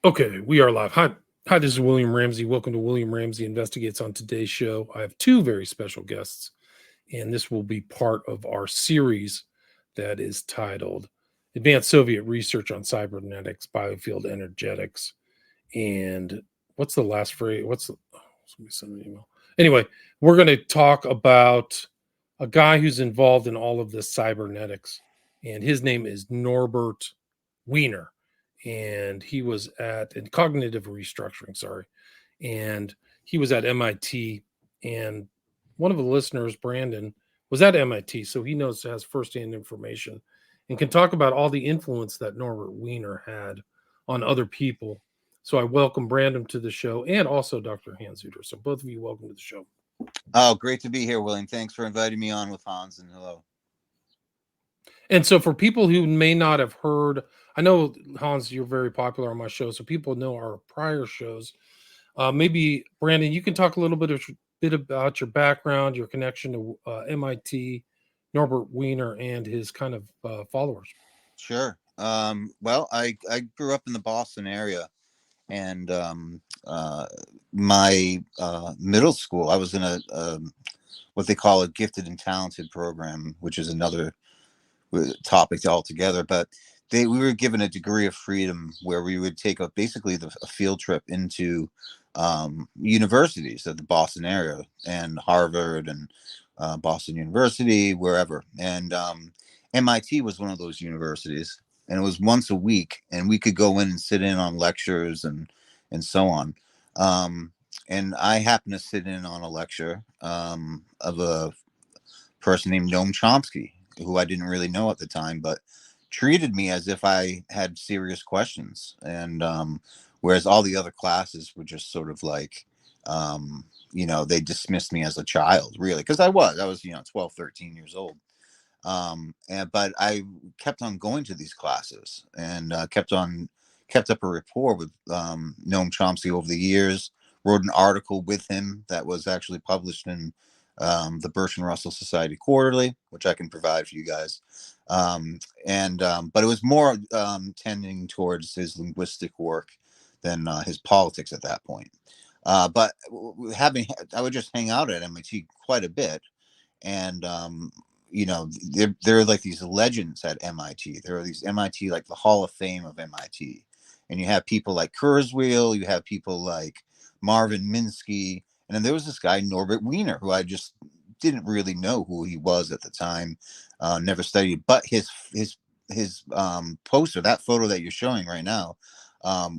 Okay, we are live. Hi, this is William Ramsey. Welcome to William Ramsey Investigates. On today's show, I have two very special guests, and this will be part of our series that is titled Advanced Soviet Research on Cybernetics, Biofield Energetics. And what's the last phrase? Somebody send me an email. Anyway, we're going to talk about a guy who's involved in all of this cybernetics, and his name is Norbert Wiener, and he was at in cognitive restructuring. Sorry, and he was at MIT, and one of the listeners, Brandon, was at MIT, so he has firsthand information and can talk about all the influence that Norbert Wiener had on other people. So I welcome Brandon to the show and also Dr. Hansuter. So both of you, welcome to the show. Oh, great to be here, William. Thanks for inviting me on with Hans, and hello. And so for people who may not have heard, I know, Hans, you're very popular on my show, so people know our prior shows. Maybe, Brandon, you can talk a little bit about your background, your connection to MIT, Norbert Wiener, and his kind of followers. Sure. Well, I grew up in the Boston area, and my middle school, I was in a what they call a gifted and talented program, which is another topic altogether. But we were given a degree of freedom where we would take basically a field trip into universities of the Boston area and Harvard and Boston University, wherever. And MIT was one of those universities, and it was once a week, and we could go in and sit in on lectures and so on. And I happened to sit in on a lecture of a person named Noam Chomsky, who I didn't really know at the time, but treated me as if I had serious questions. And whereas all the other classes were just sort of like, they dismissed me as a child, really, because I was, 12, 13 years old. But I kept on going to these classes and kept up a rapport with Noam Chomsky over the years. Wrote an article with him that was actually published in the Bertrand Russell Society Quarterly, which I can provide for you guys. But it was more tending towards his linguistic work than his politics at that point. But I would just hang out at MIT quite a bit, and there are like these legends at MIT. There are these MIT, like the Hall of Fame of MIT, and you have people like Kurzweil, you have people like Marvin Minsky, and then there was this guy Norbert Wiener, who I just didn't really know who he was at the time, never studied, but his poster, that photo that you're showing right now,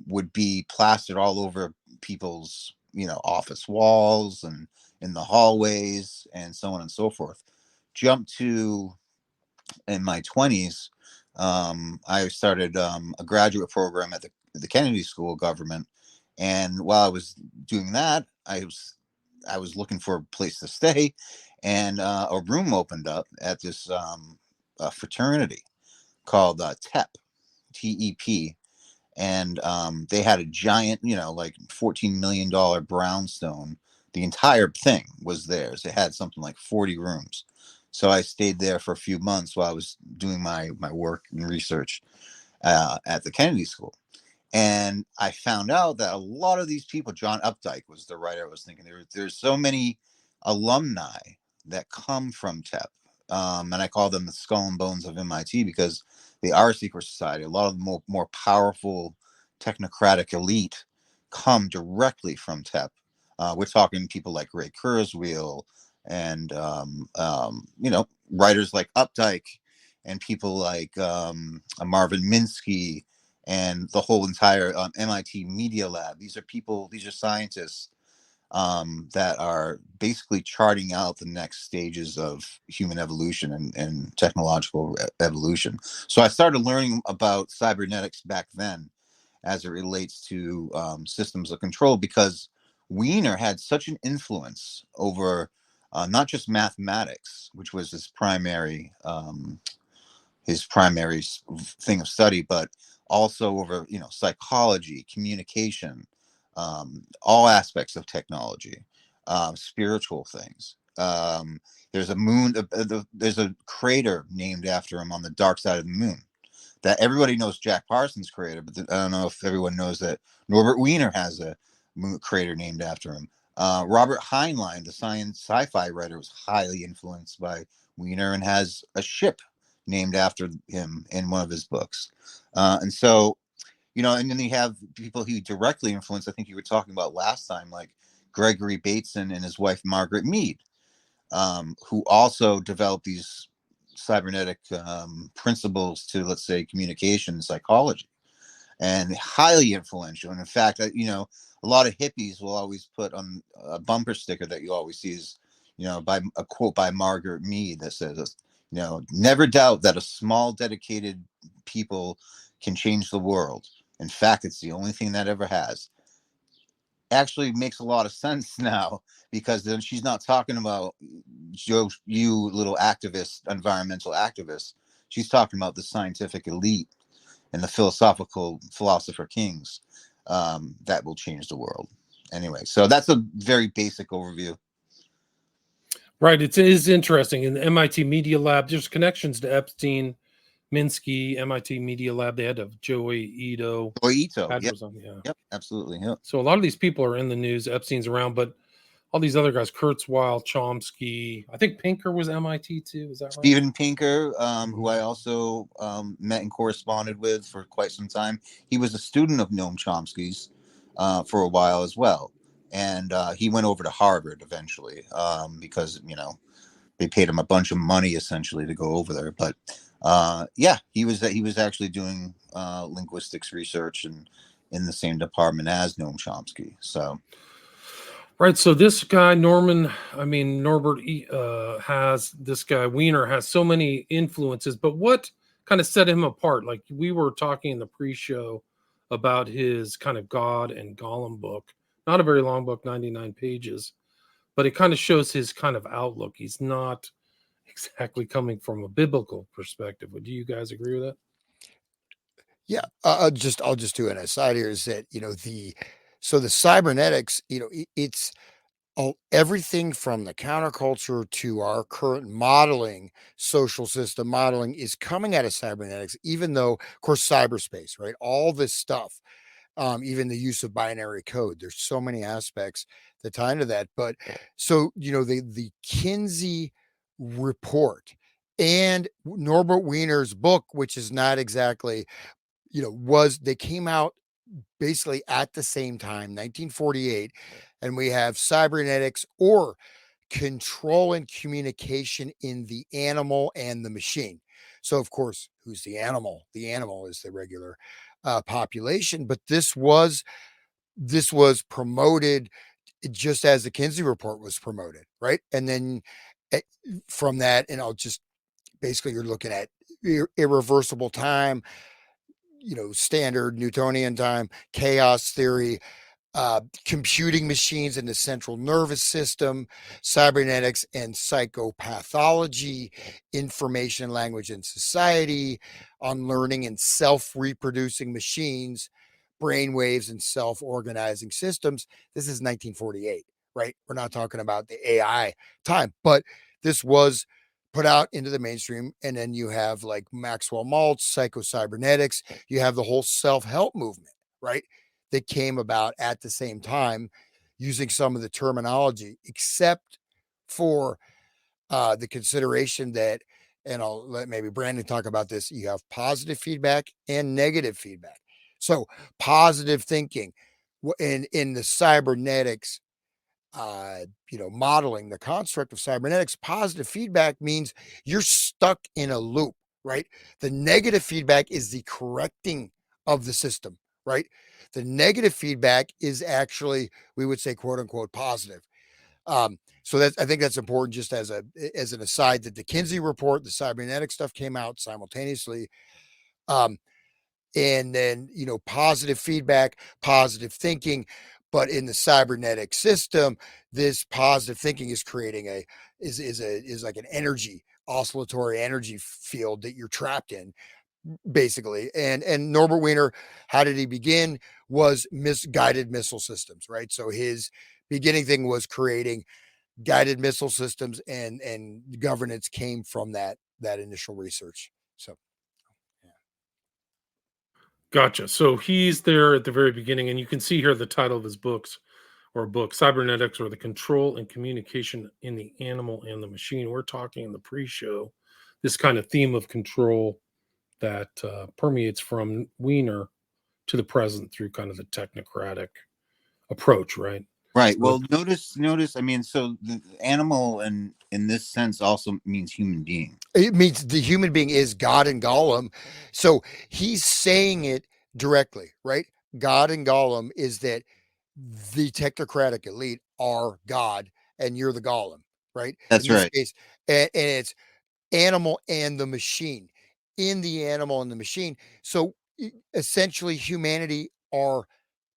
would be plastered all over people's office walls and in the hallways and so on and so forth. Jump to in my 20s, I started a graduate program at the Kennedy School of Government, and while I was doing that, I was looking for a place to stay, and a room opened up at this fraternity called TEP, and they had a giant, like $14 million brownstone. The entire thing was theirs. It had something like 40 rooms. So I stayed there for a few months while I was doing my work and research at the Kennedy School. And I found out that a lot of these people, John Updike was the writer I was thinking. There's so many alumni that come from TEP. And I call them the skull and bones of MIT because they are a secret society. A lot of the more powerful technocratic elite come directly from TEP. We're talking people like Ray Kurzweil and, writers like Updike and people like Marvin Minsky and the whole entire MIT Media Lab. These are scientists that are basically charting out the next stages of human evolution and technological evolution. So I started learning about cybernetics back then as it relates to systems of control, because Wiener had such an influence over not just mathematics, which was his primary thing of study, but also over psychology, communication, all aspects of technology, spiritual things. There's a crater named after him on the dark side of the moon. that everybody knows Jack Parsons created, but I don't know if everyone knows that Norbert Wiener has a crater named after him. Robert Heinlein, the science sci-fi writer, was highly influenced by Wiener and has a ship named after him in one of his books. And so, and then you have people he directly influenced. I think you were talking about last time, like Gregory Bateson and his wife Margaret Mead, who also developed these cybernetic principles to, let's say, communication psychology, and highly influential. And in fact, a lot of hippies will always put on a bumper sticker that you always see is, by a quote by Margaret Mead that says, never doubt that a small dedicated people can change the world. In fact, it's the only thing that ever has. Actually makes a lot of sense now, because then she's not talking about you little activists, environmental activists. She's talking about the scientific elite and the philosopher kings that will change the world. Anyway, so that's a very basic overview. Right. It is interesting. In the MIT Media Lab, there's connections to Epstein, Minsky, MIT Media Lab. They had Joey Ito. Yep. Yeah. Yep, absolutely. Yep. So a lot of these people are in the news. Epstein's around, but all these other guys, Kurzweil, Chomsky, I think Pinker was MIT too. Is that right? Steven Pinker, who I also met and corresponded with for quite some time. He was a student of Noam Chomsky's for a while as well. And he went over to Harvard eventually because, they paid him a bunch of money essentially to go over there. But he was actually doing linguistics research and in the same department as Noam Chomsky. So. Right. So this guy, Norbert has this guy, Wiener, has so many influences, but what kind of set him apart? Like we were talking in the pre-show about his kind of God and Gollum book, not a very long book, 99 pages, but it kind of shows his kind of outlook. He's not exactly coming from a biblical perspective. Do you guys agree with that? Yeah. I'll just do an aside here is that, the cybernetics, it's everything from the counterculture to our current modeling, social system modeling is coming out of cybernetics, even though, of course, cyberspace, right? All this stuff, even the use of binary code. There's so many aspects that tie into that. But so, the Kinsey report and Norbert Wiener's book, which is not exactly, they came out basically at the same time, 1948, and we have cybernetics, or control and communication in the animal and the machine. So, of course, who's the animal? The animal is the regular population, but this was promoted just as the Kinsey report was promoted, right? And then from that, and I'll just basically you're looking at irreversible time, standard Newtonian time, chaos theory, computing machines in the central nervous system, cybernetics and psychopathology, information, language, and society, on learning and self-reproducing machines, brain waves, and self-organizing systems. This is 1948, right? We're not talking about the AI time, but this was put out into the mainstream. And then you have like Maxwell Maltz, psycho-cybernetics, you have the whole self-help movement, right? That came about at the same time, using some of the terminology, except for the consideration that, and I'll let maybe Brandon talk about this, you have positive feedback and negative feedback. So positive thinking in the cybernetics, modeling, the construct of cybernetics, positive feedback means you're stuck in a loop, right? The negative feedback is the correcting of the system, right? The negative feedback is actually, we would say, quote unquote, positive. So I think that's important, just as an aside, that the Kinsey report, the cybernetic stuff came out simultaneously. And then, positive feedback, positive thinking. But in the cybernetic system, this positive thinking is creating is like an energy, oscillatory energy field that you're trapped in, basically. And Norbert Wiener, how did he begin? Was guided missile systems, right? So his beginning thing was creating guided missile systems, and governance came from that initial research. So, yeah. Gotcha. So he's there at the very beginning, and you can see here the title of his books or book, Cybernetics, or the Control and Communication in the Animal and the Machine. We're talking in the pre-show this kind of theme of control that permeates from Wiener to the present through kind of the technocratic approach, right? Right. So, Well, notice. I mean, so the animal, and in this sense, also means human being. It means the human being is God and Gollum. So he's saying it directly, right? God and Gollum is that the technocratic elite are God and you're the Gollum, right? In That's this right. case, and it's animal and the machine. In the animal and the machine. So essentially, humanity are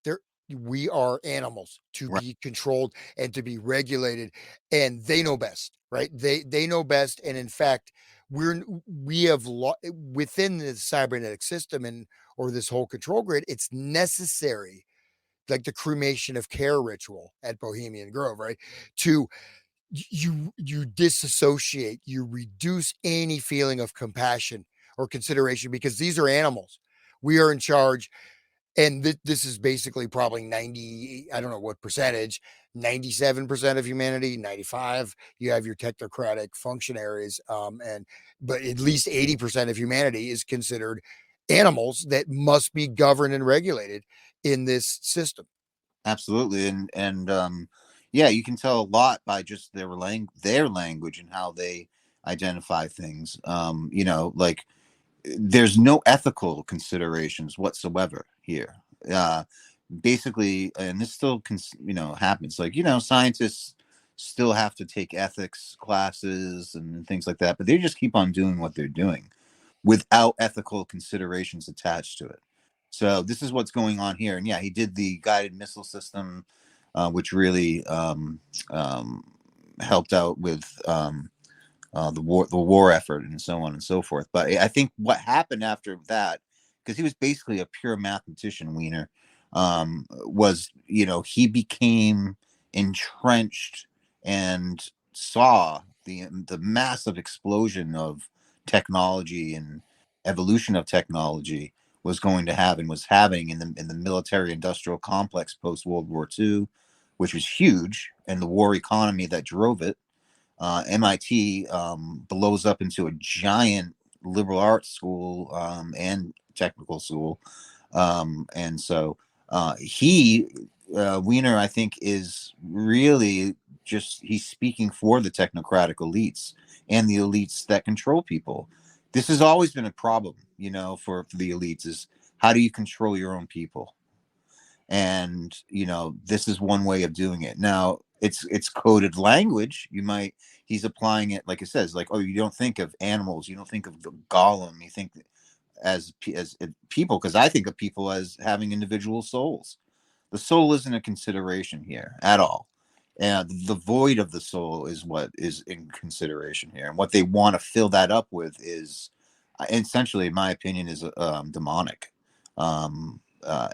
there. We are animals to Right. be controlled and to be regulated, and they know best, right? They know best, and in fact, we have within the cybernetic system and or this whole control grid. It's necessary, like the cremation of care ritual at Bohemian Grove, right? To you disassociate, you reduce any feeling of compassion or consideration because these are animals. We are in charge, and this is basically probably 90, I don't know what percentage, 97% of humanity, 95. You have your technocratic functionaries, and but at least 80% of humanity is considered animals that must be governed and regulated in this system. Absolutely. And yeah, you can tell a lot by just their language and how they identify things. Like there's no ethical considerations whatsoever here. Uh, Basically, and this still happens. Like scientists still have to take ethics classes and things like that, but they just keep on doing what they're doing without ethical considerations attached to it. So this is what's going on here. And yeah, he did the guided missile system, which really helped out with the war effort and so on and so forth. But I think what happened after that, because he was basically a pure mathematician, Wiener, was he became entrenched and saw the massive explosion of technology and evolution of technology was going to have and was having in the military industrial complex post World War II, which was huge, and the war economy that drove it. MIT blows up into a giant liberal arts school and technical school. And so Wiener, I think, is really he's speaking for the technocratic elites and the elites that control people. This has always been a problem, for the elites is how do you control your own people? And this is one way of doing it. Now it's coded language. He's applying it, like it says, like, oh, you don't think of animals, you don't think of the golem, you think as people, because I think of people as having individual souls. The soul isn't a consideration here at all, and the void of the soul is what is in consideration here, and what they want to fill that up with is essentially, in my opinion, is demonic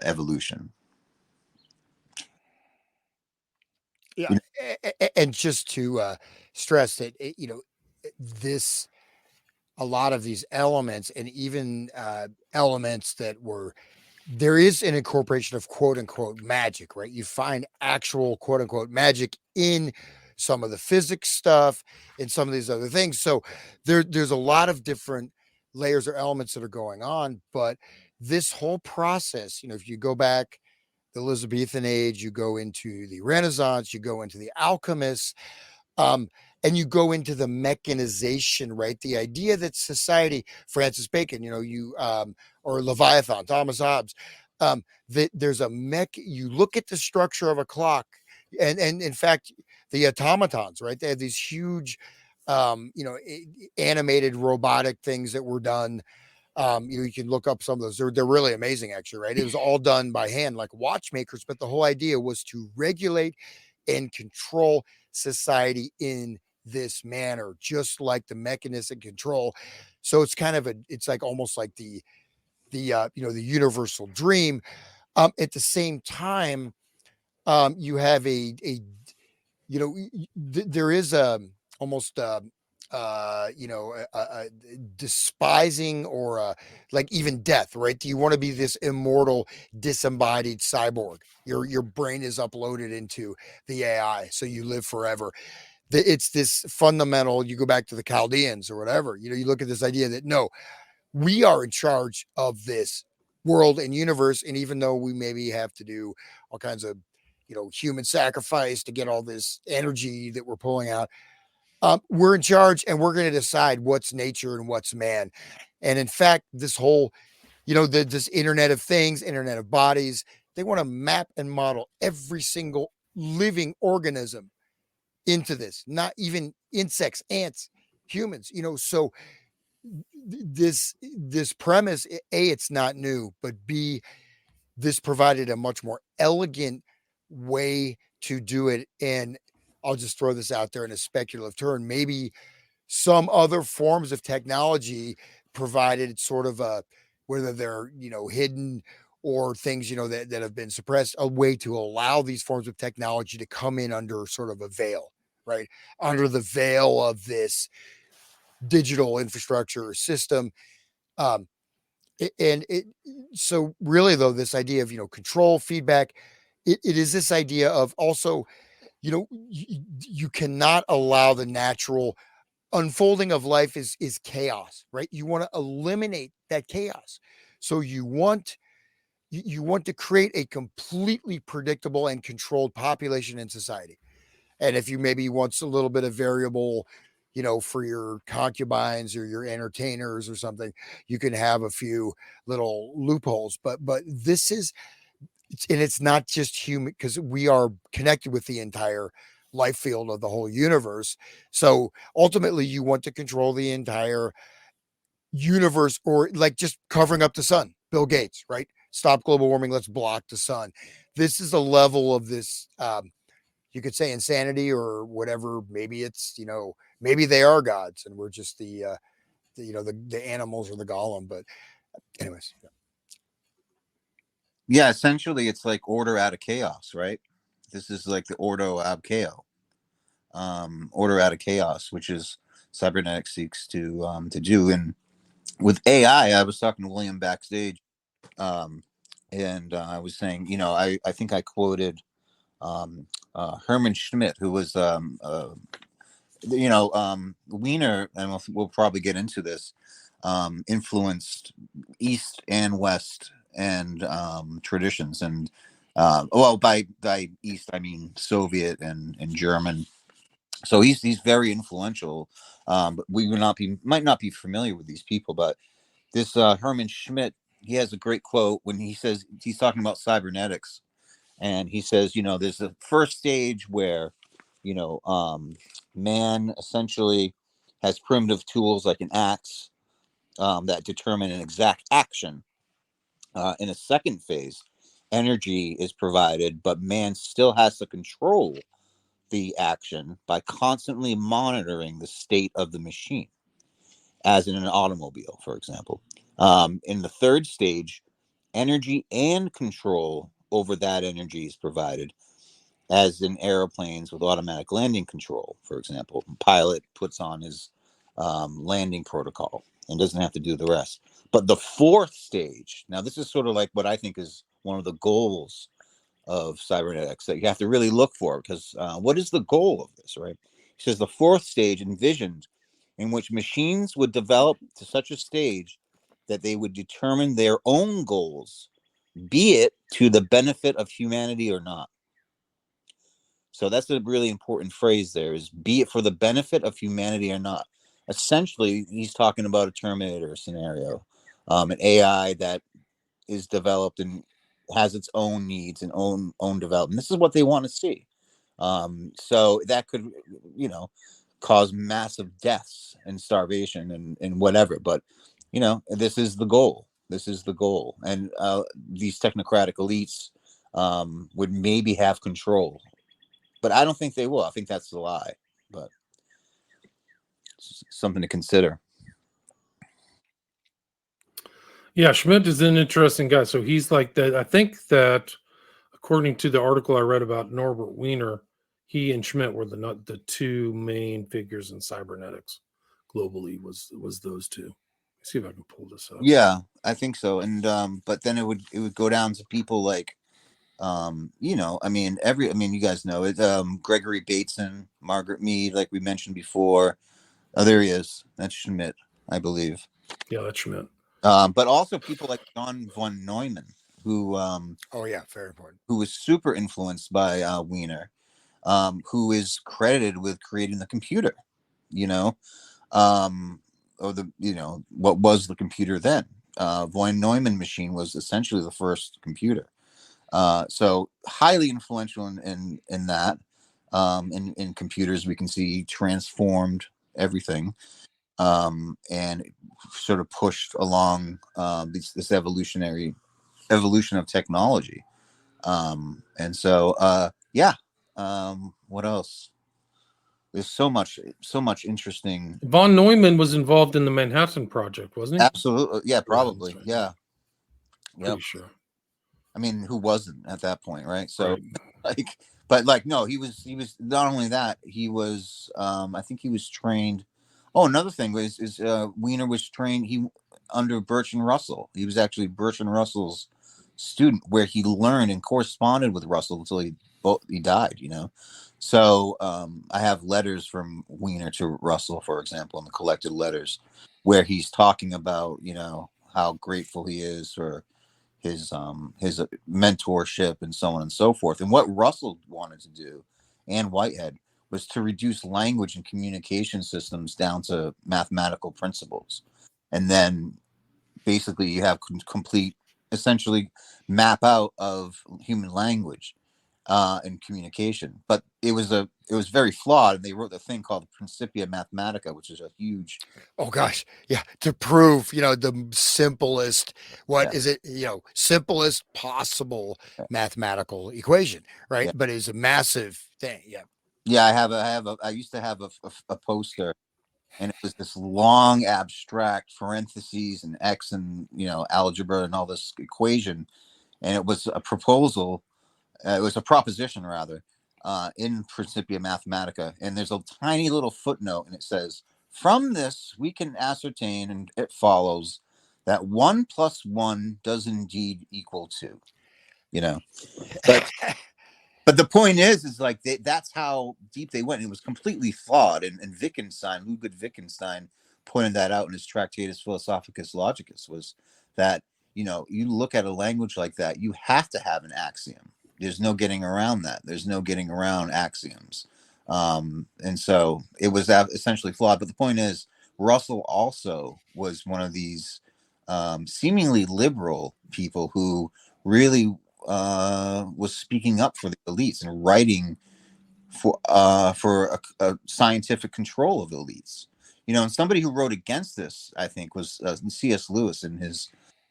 evolution. Yeah, You and just to stress that this a lot of these elements and even elements that were there is an incorporation of quote unquote magic, right? You find actual quote unquote magic in some of the physics stuff and some of these other things. So there's a lot of different layers or elements that are going on, but this whole process, if you go back the Elizabethan age, you go into the Renaissance, you go into the alchemists, um, and you go into the mechanization, right? The idea that society, Francis Bacon, or Leviathan, Thomas Hobbes, that there's you look at the structure of a clock, and in fact, the automatons, right? They have these huge, animated robotic things that were done. You can look up some of those. They're really amazing, actually, right? It was all done by hand, like watchmakers, but the whole idea was to regulate and control society in this manner, just like the mechanistic control. So it's kind of it's like almost like the universal dream. At the same time, you have there is almost despising or like even death, right? Do you want to be this immortal, disembodied cyborg? Your brain is uploaded into the AI, so you live forever. It's this fundamental. You go back to the Chaldeans or whatever. You look at this idea that no, we are in charge of this world and universe, and even though we maybe have to do all kinds of human sacrifice to get all this energy that we're pulling out, we're in charge and we're going to decide what's nature and what's man. And in fact, this whole, this Internet of Things, Internet of Bodies, they want to map and model every single living organism into this, not even insects, ants, humans, so this premise, A, it's not new, but B, this provided a much more elegant way to do it. And I'll just throw this out there in a speculative term. Maybe some other forms of technology provided sort of a, whether they're, hidden or things, that have been suppressed, a way to allow these forms of technology to come in under sort of a veil, right? Under the veil of this digital infrastructure system. Um, so really though, this idea of, control, feedback, it is this idea of also, you cannot allow the natural unfolding of life is chaos, right? You want to eliminate that chaos. So you want to create a completely predictable and controlled population in society. And if you maybe want a little bit of variable, for your concubines or your entertainers or something, you can have a few little loopholes. But this is, and it's not just human, because we are connected with the entire life field of the whole universe. So ultimately, you want to control the entire universe, or like just covering up the sun. Bill Gates, right? Stop global warming. Let's block the sun. This is a level of this. You could say insanity or whatever. Maybe it's, maybe they are gods and we're just the animals or the golem. But anyways, Yeah, essentially it's like order out of chaos, right? This is like the ordo ab chaos, order out of chaos, which is cybernetics seeks to do. And with AI, I was talking to William backstage, and I was saying, I think I quoted Herman Schmidt, who was Wiener, and we'll probably get into this, influenced East and West and traditions, and well, by East I mean Soviet and German. So he's very influential. But we might not be familiar with these people, but this Herman Schmidt, he has a great quote when he says, he's talking about cybernetics, and he says, there's the first stage where, man essentially has primitive tools like an axe, that determine an exact action. In a second phase, energy is provided, but man still has to control the action by constantly monitoring the state of the machine, as in an automobile, for example. In the third stage, energy and control over that energy is provided, as in airplanes with automatic landing control, for example. Pilot puts on his landing protocol and doesn't have to do the rest. But the fourth stage, now this is sort of like what I think is one of the goals of cybernetics that you have to really look for, because what is the goal of this, right? He says the fourth stage envisioned in which machines would develop to such a stage that they would determine their own goals, be it to the benefit of humanity or not. So that's a really important phrase there, is be it for the benefit of humanity or not. Essentially, he's talking about a Terminator scenario, an AI that is developed and has its own needs and own development. This is what they want to see. So that could, cause massive deaths and starvation and whatever. But, this is the goal. This is the goal. And these technocratic elites would maybe have control, but I don't think they will. I think that's the lie, but something to consider. Yeah, Schmidt is an interesting guy. So he's like that. I think that according to the article I read about Norbert Wiener, he and Schmidt were the two main figures in cybernetics. globally was those two. Let's see if I can pull this up. Yeah, I think so. And but then it would go down to people like I mean you guys know it, Gregory Bateson, Margaret Mead, like we mentioned before. Oh, there he is. That's Schmidt, I believe. Yeah, that's Schmidt. But also people like John von Neumann, who Oh yeah, very important. who was super influenced by Wiener, who is credited with creating the computer, you know, or what was the computer then. Von Neumann machine was essentially the first computer. So highly influential in that. In computers, we can see transformed everything, and sort of pushed along this evolution of technology. And so, yeah. What else? There's so much interesting. Von Neumann was involved in the Manhattan Project, wasn't he? Absolutely, yeah, probably, right. yeah. Pretty sure. I mean, who wasn't at that point, right? So, Right. like, but like, no, he was not only that, he was, I think he was trained. Oh, another thing is Wiener was trained under Bertrand Russell. He was actually Bertrand Russell's student, where he learned and corresponded with Russell until he died. So I have letters from Wiener to Russell, for example, in the collected letters, where he's talking about how grateful he is for his mentorship and so on and so forth. And what Russell wanted to do, and Whitehead, was to reduce language and communication systems down to mathematical principles. And then basically you have complete, essentially, map out of human language and communication. But it was very flawed, and they wrote the thing called the Principia Mathematica, which is a huge. Oh gosh, yeah, to prove the simplest, simplest possible mathematical equation, right? Yeah. But it's a massive thing. Yeah, I used to have a poster, and it was this long abstract parentheses and X and algebra and all this equation, and it was a proposal. It was a proposition, rather, in Principia Mathematica. And there's a tiny little footnote, and it says, from this, we can ascertain, and it follows, that 1 + 1 does indeed equal 2. But the point is like that's how deep they went. It was completely flawed. And Ludwig Wittgenstein pointed that out in his Tractatus Philosophicus Logicus, was that, you look at a language like that, you have to have an axiom. There's no getting around that. There's no getting around axioms. And so it was essentially flawed. But the point is, Russell also was one of these seemingly liberal people who really was speaking up for the elites and writing for a scientific control of elites. And somebody who wrote against this, I think, was C.S. Lewis in his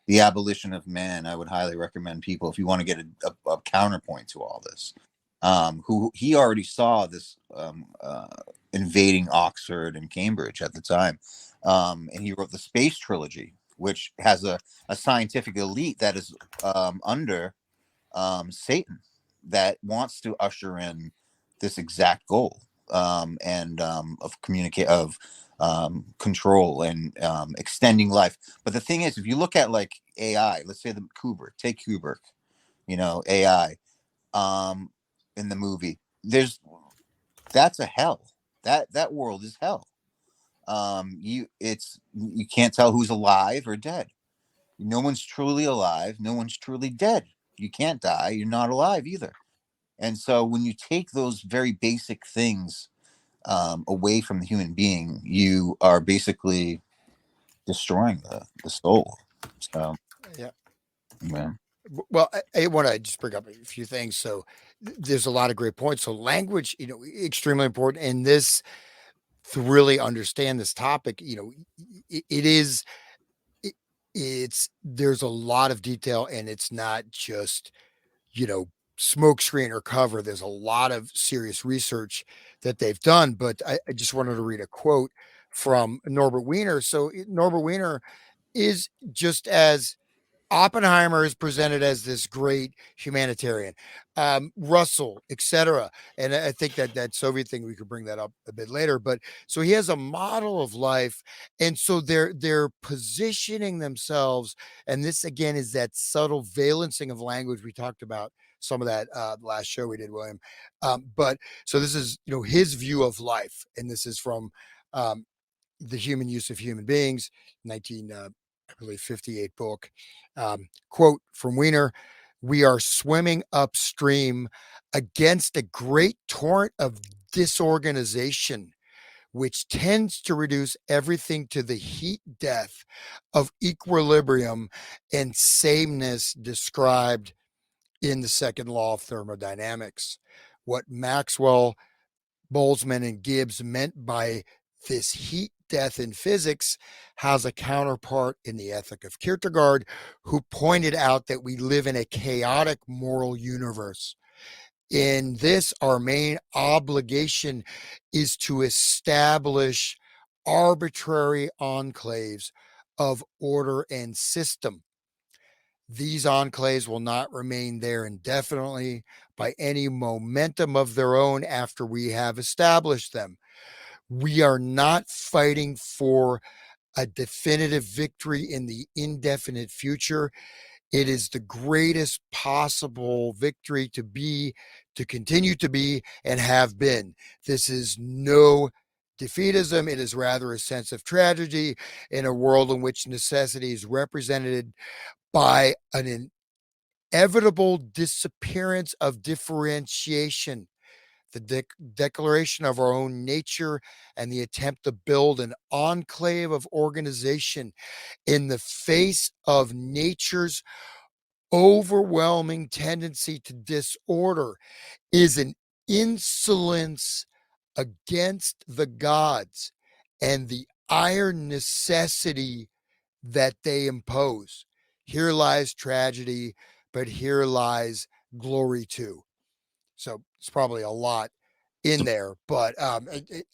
The Abolition of Man. I would highly recommend people, if you want to get a counterpoint to all this, who he already saw this invading Oxford and Cambridge at the time. And he wrote the Space Trilogy, which has a scientific elite that is under Satan, that wants to usher in this exact goal of control and extending life. But the thing is, if you look at like AI, let's say take Kubrick, AI in the movie, that's a hell. That world is hell. You can't tell who's alive or dead. No one's truly alive. No one's truly dead. You can't die. You're not alive either. And so when you take those very basic things away from the human being, you are basically destroying the soul. So, Yeah. yeah. Well, I want to just bring up a few things. So there's a lot of great points. So language, extremely important. And this, to really understand this topic, there's a lot of detail, and it's not just, smoke screen or cover. There's a lot of serious research that they've done. But I just wanted to read a quote from Norbert Wiener. So Norbert Wiener is just as Oppenheimer is presented as this great humanitarian, Russell, etc. And I think that Soviet thing, we could bring that up a bit later. But so he has a model of life, and so they're positioning themselves. And this again is that subtle valencing of language we talked about. Some of that last show we did, William. But so this is his view of life, and this is from um, the Human Use of Human Beings, 19, I believe, 58 book. Quote from Wiener: "We are swimming upstream against a great torrent of disorganization, which tends to reduce everything to the heat death of equilibrium and sameness described in the second law of thermodynamics." What Maxwell, Boltzmann, and Gibbs meant by this heat death in physics has a counterpart in the Ethic of Kierkegaard, who pointed out that we live in a chaotic moral universe. In this, our main obligation is to establish arbitrary enclaves of order and system. These enclaves will not remain there indefinitely by any momentum of their own after we have established them. We are not fighting for a definitive victory in the indefinite future. It is the greatest possible victory to continue to be, and have been. This is no defeatism. It is rather a sense of tragedy in a world in which necessity is represented by an inevitable disappearance of differentiation, the declaration of our own nature, and the attempt to build an enclave of organization in the face of nature's overwhelming tendency to disorder is an insolence against the gods and the iron necessity that they impose. Here lies tragedy, but here lies glory too. So it's probably a lot in there, but I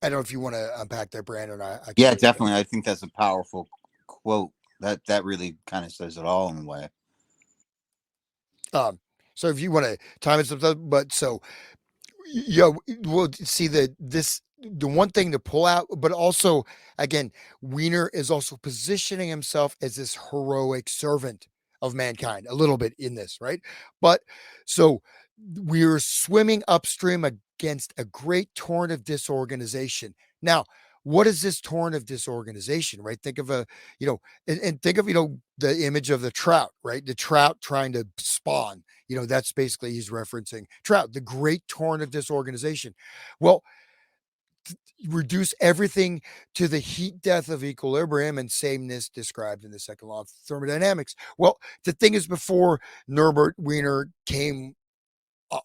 don't know if you want to unpack that, Brandon. I can Yeah, do it. definitely. I think that's a powerful quote. That really kind of says it all in a way. So if you want to time it some, but so yeah, we'll see that the one thing to pull out, but also again, Wiener is also positioning himself as this heroic servant of mankind a little bit in this, right? But so we're swimming upstream against a great torrent of disorganization. Now, what is this torrent of disorganization, right? Think of and think of, the image of the trout, right? The trout trying to spawn, that's basically he's referencing trout, the great torrent of disorganization. Well, reduce everything to the heat death of equilibrium and sameness described in the second law of thermodynamics. Well, the thing is, before Norbert Wiener came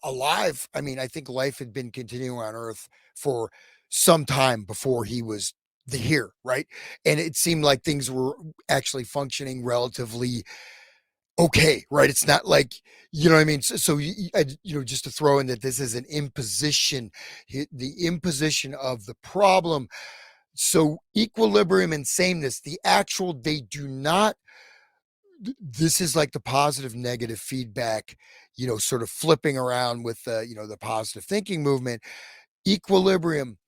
alive, I mean, I think life had been continuing on Earth for some time before he was here, right? And it seemed like things were actually functioning relatively okay, right? It's not like, you know what I mean? So just to throw in that this is an imposition, the imposition of the problem. So equilibrium and sameness, the actual, they do not, this is like the positive negative feedback, sort of flipping around with the positive thinking movement. Equilibrium,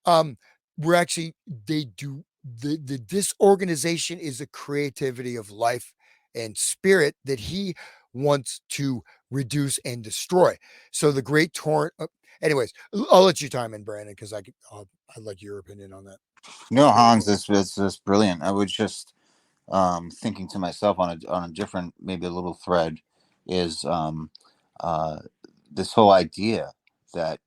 um, we're actually, they do, the disorganization is a creativity of life and spirit that he wants to reduce and destroy. So the great torrent. Anyways, I'll let you time in, Brandon, because I'd like your opinion on that. No, Really Hans, quick. that's brilliant. I was just thinking to myself on a different, maybe a little thread, is uh, this whole idea that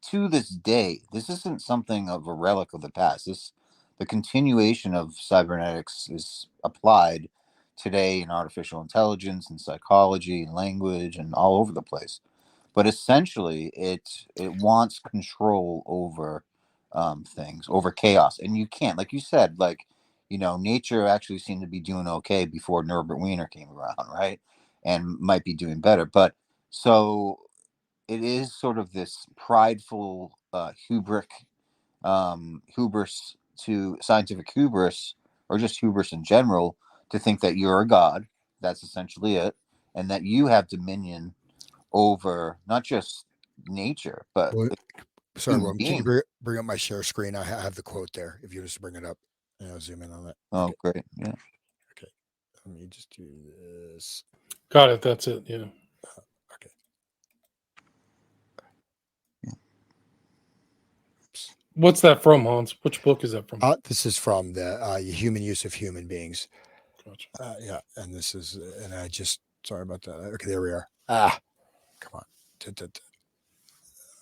to this day, this isn't something of a relic of the past. The continuation of cybernetics is applied today in artificial intelligence and psychology and language and all over the place. But essentially, it wants control over things, over chaos, and you can't, like you said, nature actually seemed to be doing okay before Norbert Wiener came around, right, and might be doing better. But so it is sort of this prideful hubris, to scientific hubris, or just hubris in general, to think that you're a god, That's essentially it. And that you have dominion over not just nature, but Well, the sorry, human William, can you being. bring up my share screen? I have the quote there. If you just bring it up, and I'll zoom in on that. Oh, Okay. great. Yeah. Okay. Let me just do this. Got it. That's it. Yeah. Okay. What's that from, Hans? Which book is that from? This is from the Human Use of Human Beings. Gotcha. Yeah, and this is, and I just, sorry about that. Okay, there we are. Come on.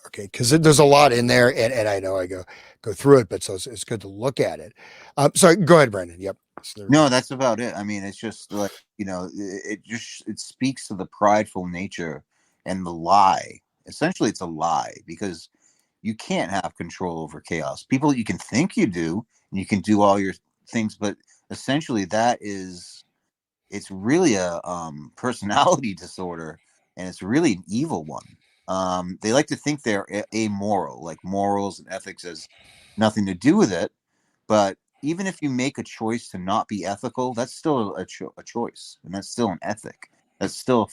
Okay, because there's a lot in there, and I know I go through it, but so it's good to look at it. Sorry, go ahead, Brandon. Yep. So No, that's about it. I mean, it's just like, it speaks to the prideful nature and the lie. Essentially, it's a lie because you can't have control over chaos. People, you can think you do, and you can do all your things, but essentially, it's really a personality disorder, and it's really an evil one. They like to think they're amoral, like morals and ethics has nothing to do with it. But even if you make a choice to not be ethical, that's still a choice, and that's still an ethic. That's still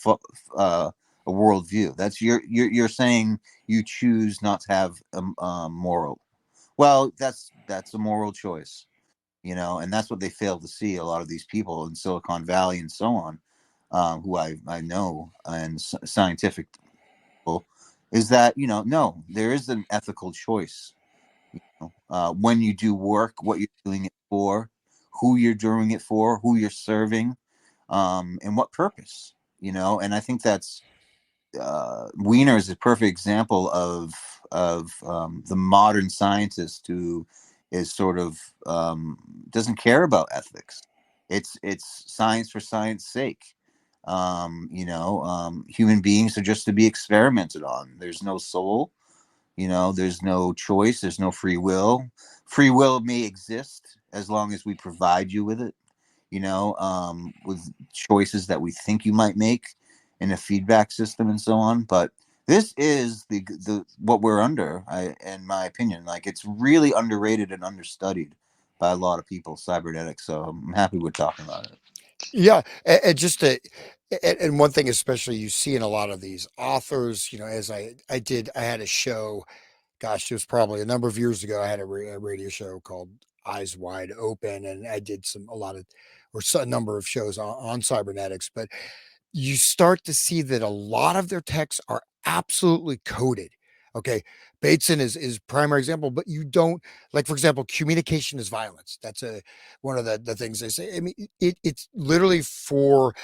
a worldview. That's you're saying you choose not to have a moral. Well, that's a moral choice, and that's what they fail to see. A lot of these people in Silicon Valley and so on, who I know, and scientific people, is that no, there is an ethical choice. When you do work, what you're doing it for, who you're doing it for, who you're serving, and what purpose. And I think that's Wiener is a perfect example of the modern scientist who is sort of doesn't care about ethics. It's science for science sake. Human beings are just to be experimented on. There's no soul. There's no choice. There's no free will. Free will may exist as long as we provide you with it. With choices that we think you might make in a feedback system and so on. But this is the what we're under, in my opinion. Like, it's really underrated and understudied by a lot of people, cybernetics. So I'm happy we're talking about it. Yeah, and just and one thing especially you see in a lot of these authors, as I had a show, gosh, it was probably a number of years ago. I had a radio show called Eyes Wide Open, and I did a number of shows on cybernetics. But you start to see that a lot of their texts are absolutely coded. Okay, Bateson is primary example, but you don't, like, for example, communication is violence. That's one of the things they say. I mean, it's literally for,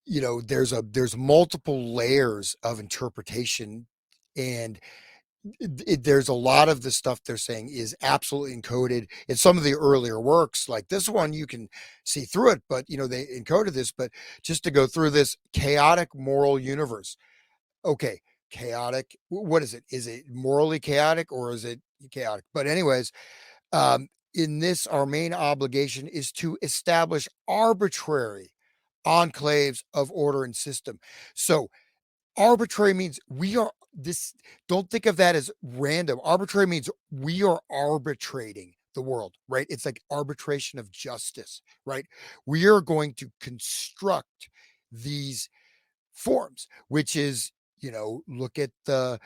there's multiple layers of interpretation, and there's a lot of the stuff they're saying is absolutely encoded in some of the earlier works. Like this one, you can see through it, but they encoded this. But just to go through this chaotic moral universe, okay, chaotic. What is it? Is it morally chaotic or is it chaotic? But anyways, in this, our main obligation is to establish arbitrary enclaves of order and system. So arbitrary means we are this, don't think of that as random. Arbitrary means we are arbitrating the world, right? It's like arbitration of justice, right? We are going to construct these forms, which is, look at the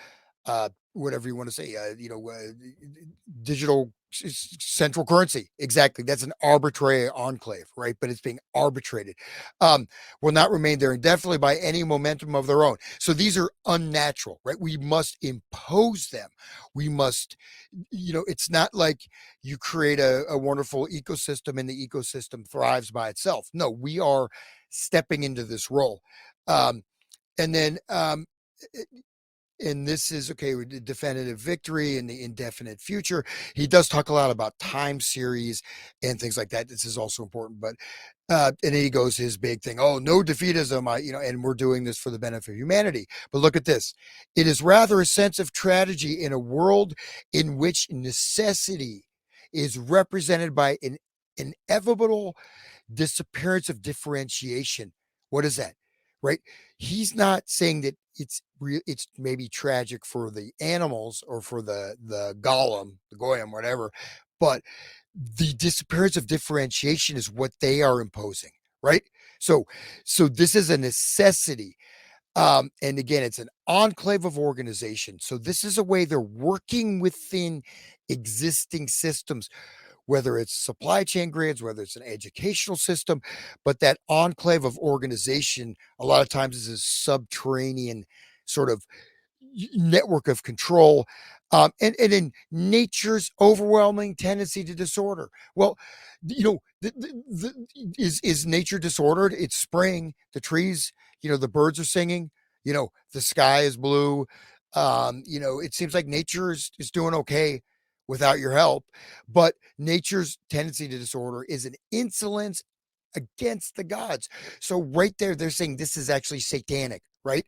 whatever you want to say, digital central currency. Exactly. That's an arbitrary enclave, right? But it's being arbitrated. Will not remain there indefinitely by any momentum of their own. So these are unnatural, right? We must impose them. We must, it's not like you create a wonderful ecosystem and the ecosystem thrives by itself. No, we are stepping into this role. And then and this is okay with the definitive victory and the indefinite future. He does talk a lot about time series and things like that. This is also important, but and he goes his big thing, oh, no defeatism, and we're doing this for the benefit of humanity. But look at this. It is rather a sense of tragedy in a world in which necessity is represented by an inevitable disappearance of differentiation. What is that? Right? He's not saying that it's real. It's maybe tragic for the animals or for the golem, the goyim, whatever, but the disappearance of differentiation is what they are imposing, right? So this is a necessity. And again, it's an enclave of organization. So this is a way they're working within existing systems, whether it's supply chain grids, whether it's an educational system, but that enclave of organization a lot of times is a subterranean sort of network of control. And in nature's overwhelming tendency to disorder. Well, is nature disordered? It's spring. The trees, the birds are singing. The sky is blue. It seems like nature is doing okay without your help. But nature's tendency to disorder is an insolence against the gods. So right there, they're saying this is actually satanic, right?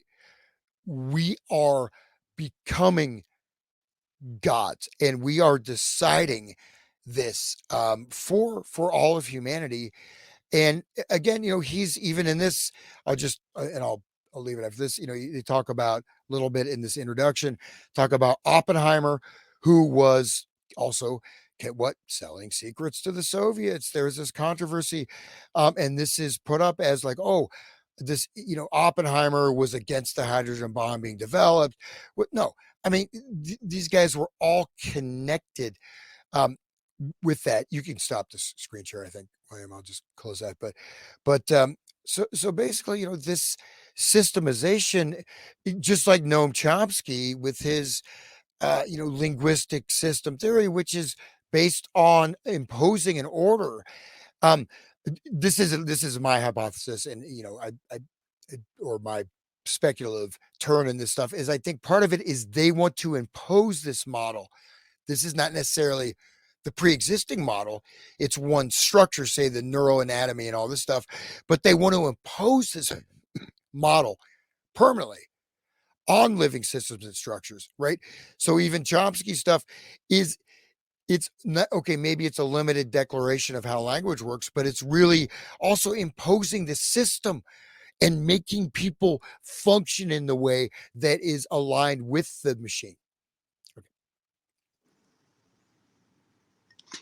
We are becoming gods, and we are deciding this for all of humanity. And again, he's even in this. I'll just and I'll leave it after this. You talk about a little bit in this introduction, talk about Oppenheimer, who was also selling secrets to the Soviets. There's this controversy, and this is put up as like, oh, this Oppenheimer was against the hydrogen bomb being developed. No, I mean these guys were all connected. Um, with that, you can stop the screen share, I think, William. I'll just close that. But so basically, this systemization, just like Noam Chomsky with his linguistic system theory, which is based on imposing an order. Um, this is my hypothesis, and or my speculative turn in this stuff is I think part of it is they want to impose this model. This is not necessarily the pre-existing model. It's one structure, say the neuroanatomy and all this stuff, but they want to impose this model permanently on living systems and structures, right? So even Chomsky stuff it's not okay. Maybe it's a limited declaration of how language works, but it's really also imposing the system and making people function in the way that is aligned with the machine.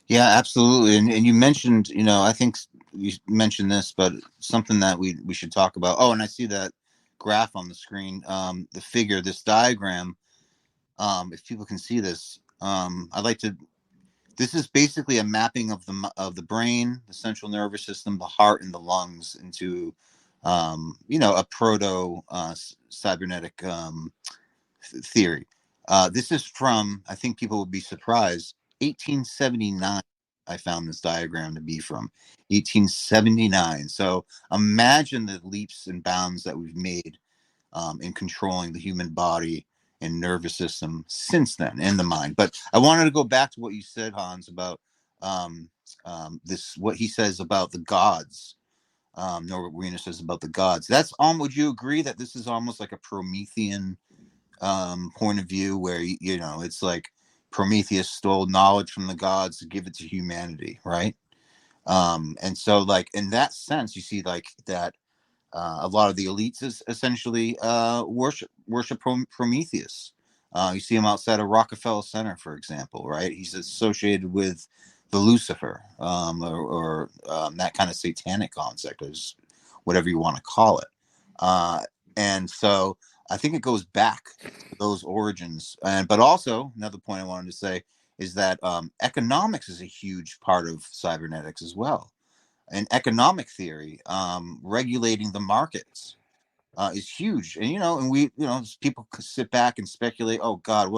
Yeah, absolutely. And you mentioned, I think you mentioned this, but something that we should talk about. Oh, and I see that graph on the screen, the figure, this diagram. If people can see this, I'd like to. This is basically a mapping of the brain, the central nervous system, the heart, and the lungs into, a proto cybernetic theory. This is from, I think people would be surprised, 1879. I found this diagram to be from 1879. So imagine the leaps and bounds that we've made in controlling the human body and nervous system since then, and the mind. But I wanted to go back to what you said, Hans, about what he says about the gods. Norbert Wiener says about the gods. Would you agree that this is almost like a Promethean point of view where it's like Prometheus stole knowledge from the gods to give it to humanity, right? And so like in that sense, you see like that a lot of the elites is essentially worship Prometheus. You see him outside of Rockefeller Center, for example, right? He's associated with the Lucifer, or that kind of satanic concept, is whatever you want to call it. And so I think it goes back to those origins. But also another point I wanted to say is that economics is a huge part of cybernetics as well. And economic theory, regulating the markets, is huge. And and we, people sit back and speculate. Oh God,